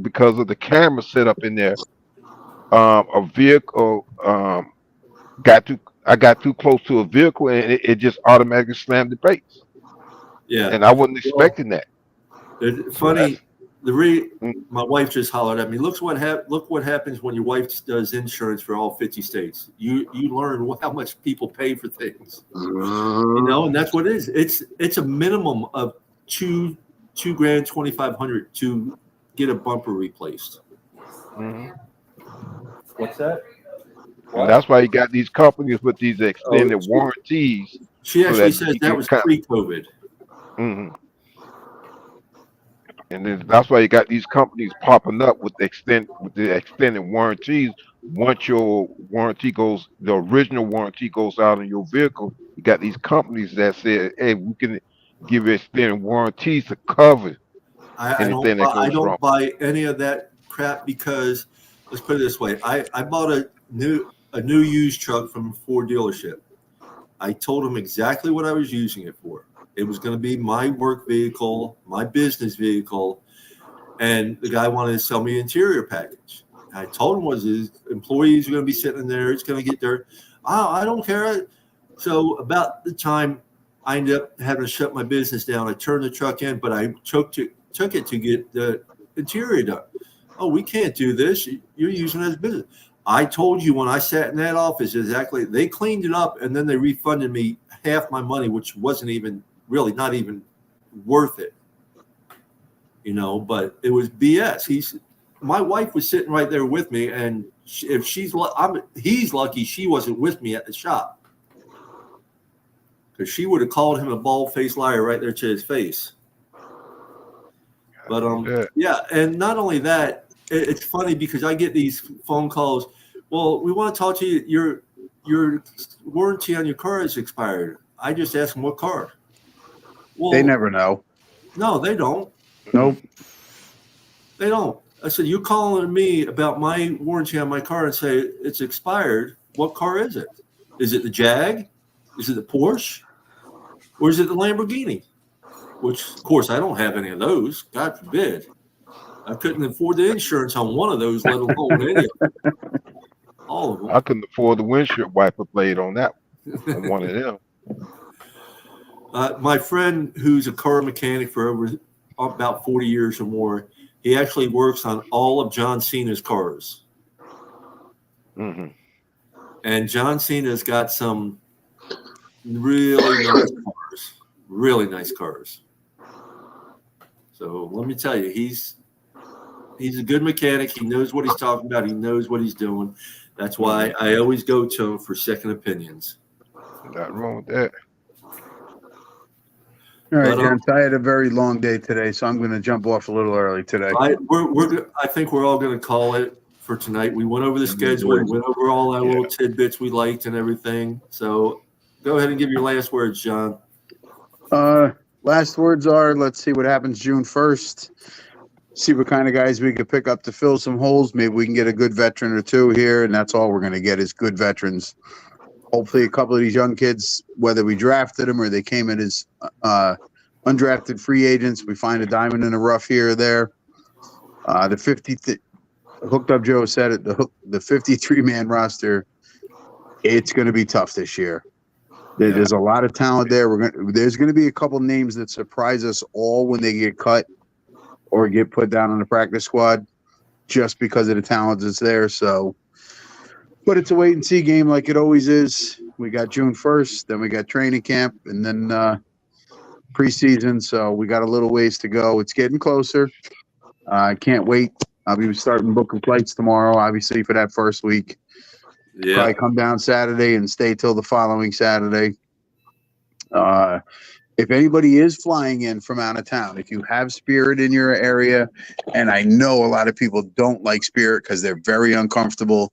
because of the camera set up in there, a vehicle I got too close to a vehicle, and it just automatically slammed the brakes. Yeah, and I wasn't expecting that. Funny, my wife just hollered at me. Look what happens when your wife does insurance for all 50 states. You learn how much people pay for things, and that's what it is. It's a minimum of $2,000, $2,500 to get a bumper replaced. What's that? And that's why you got these companies with these extended warranties. She actually says that was pre-COVID. And then that's why you got these companies popping up with the extended warranties. Once your warranty goes, the original warranty goes out on your vehicle, you got these companies that say, "Hey, we can give you extended warranties to cover anything that goes wrong." I don't buy any of that crap because, let's put it this way: I bought a new used truck from a Ford dealership. I told them exactly what I was using it for. It was going to be my work vehicle, my business vehicle, and the guy wanted to sell me an interior package. I told him his employees are going to be sitting in there. It's going to get there. Oh, I don't care. So about the time I ended up having to shut my business down, I turned the truck in, but I took it to get the interior done. Oh, we can't do this. You're using it as business. I told you when I sat in that office exactly. They cleaned it up, and then they refunded me half my money, which wasn't even really not even worth it, but it was BS. My wife was sitting right there with me, and if he's lucky she wasn't with me at the shop, because she would have called him a bald-faced liar right there to his face. But and not only that, it's funny because I get these phone calls. Well, we want to talk to you. Your warranty on your car is expired. I just ask them what car. Well, they never know. No, they don't. Nope. They don't. I said, you're calling me about my warranty on my car and say it's expired. What car is it? Is it the Jag? Is it the Porsche? Or is it the Lamborghini? Which, of course, I don't have any of those. God forbid. I couldn't afford the insurance on one of those, let alone any of them. All of them. I couldn't afford the windshield wiper blade on that on one of them. My friend, who's a car mechanic for about 40 years or more, he actually works on all of John Cena's cars. And John Cena's got some really nice cars. Really nice cars. So let me tell you, he's a good mechanic. He knows what he's talking about. He knows what he's doing. That's why I always go to him for second opinions. Nothing wrong with that. All right, But, gents. I had a very long day today, so I'm going to jump off a little early today. I think we're all going to call it for tonight. We went over the schedule. We went over all our little tidbits we liked and everything. So go ahead and give your last words, John. Last words are, let's see what happens June 1st. See what kind of guys we could pick up to fill some holes. Maybe we can get a good veteran or two here, and that's all we're going to get is good veterans. Hopefully a couple of these young kids, whether we drafted them or they came in as undrafted free agents, we find a diamond in the rough here or there. Hooked Up Joe said it, the 53-man roster, it's going to be tough this year. There's a lot of talent there. There's going to be a couple names that surprise us all when they get cut or get put down on the practice squad just because of the talent that's there. So, but it's a wait and see game like it always is. We got June 1st, then we got training camp, and then preseason. So we got a little ways to go. It's getting closer. I can't wait. I'll be starting booking flights tomorrow, obviously, for that first week. Yeah. Probably come down Saturday and stay till the following Saturday. If anybody is flying in from out of town, if you have Spirit in your area, and I know a lot of people don't like Spirit because they're very uncomfortable,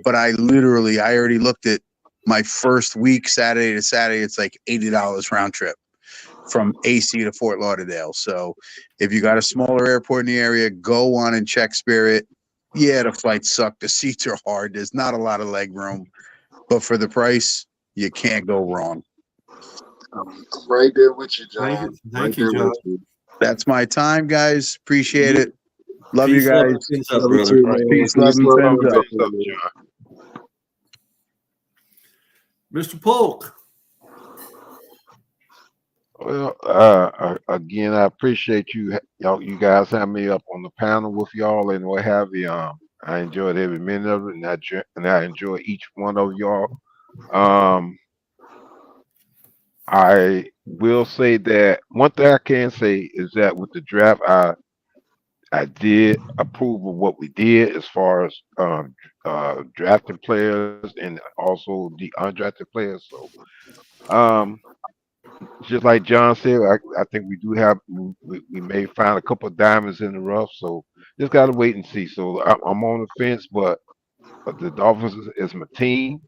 but I already looked at my first week, Saturday to Saturday, it's like $80 round trip from AC to Fort Lauderdale. So if you got a smaller airport in the area, go on and check Spirit. Yeah, the flights suck. The seats are hard. There's not a lot of leg room, but for the price, you can't go wrong. I'm right there with you, John. Thank you, John. That's my time, guys. Appreciate it. Love Peace, you guys. love, fins up, Love you brother. too. Peace, love, and fins up. John. Mr. Polk. Well, again, I appreciate you guys having me up on the panel with y'all and what have you. I enjoyed every minute of it, and I enjoy each one of y'all. I will say that one thing I can say is that with the draft, I did approve of what we did as far as drafting players and also the undrafted players. So, just like John said, I think we may find a couple of diamonds in the rough. So just gotta wait and see. So I'm on the fence, but the Dolphins is my team.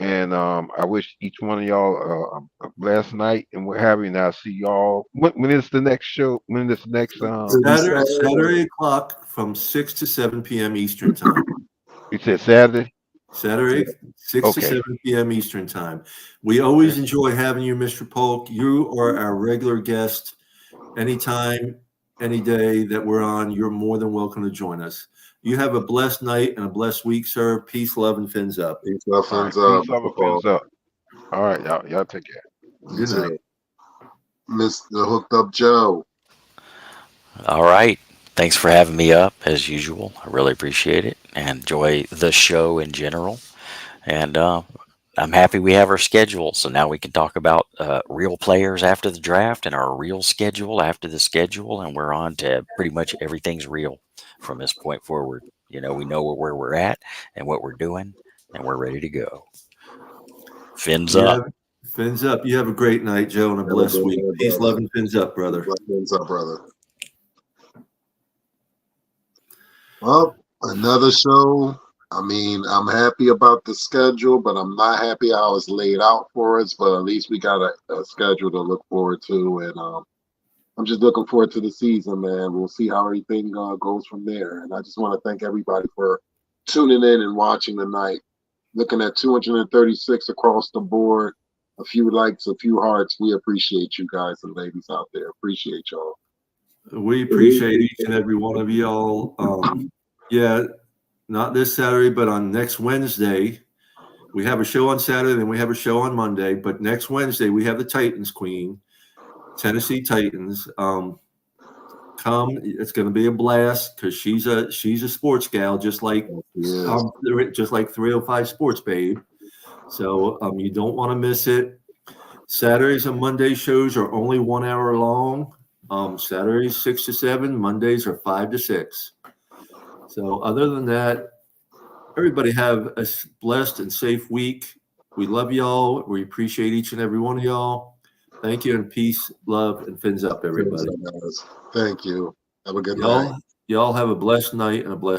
And I wish each one of y'all a blessed night and what have you. And I'll see y'all. When is the next show? When is the next? Saturday o'clock from 6 to 7 p.m. Eastern time. You said Saturday? Saturday, 6 to 7 p.m. Eastern time. We always enjoy having you, Mr. Polk. You are our regular guest. Anytime, any day that we're on, you're more than welcome to join us. You have a blessed night and a blessed week, sir. Peace, love, and fins up. Peace, love, fins All right, up. peace, love, and fins up. All right, y'all take care. Good night. Mr. Hooked Up Joe. All right. Thanks for having me up, as usual. I really appreciate it and enjoy the show in general. And I'm happy we have our schedule. So now we can talk about real players after the draft and our real schedule after the schedule. And we're on to pretty much everything's real from this point forward. You know, we know where we're at and what we're doing, and we're ready to go. Fins up. Fins up. You have a great night, Joe, and a blessed week. Peace, love, and fins up, brother. Fins up, brother. Well, another show. I mean, I'm happy about the schedule, but I'm not happy how it's laid out for us. But at least we got a schedule to look forward to, and I'm just looking forward to the season, man. We'll see how everything goes from there. And I just want to thank everybody for tuning in and watching tonight. Looking at 236 across the board, a few likes, a few hearts. We appreciate you guys and ladies out there. Appreciate y'all. We appreciate each and every one of y'all. Not this Saturday, but on next Wednesday. We have a show on Saturday, then we have a show on Monday. But next Wednesday, we have the Titans Queen, Tennessee Titans. Come, it's going to be a blast because she's a sports gal, just like 305 Sports Babe. So you don't want to miss it. Saturdays and Monday shows are only 1 hour long. Saturdays 6 to 7, Mondays are 5 to 6. So other than that, everybody have a blessed and safe week. We love y'all. We appreciate each and every one of y'all. Thank you, and peace, love, and fins up, everybody. Thank you. Have a good night. Y'all have a blessed night and a blessed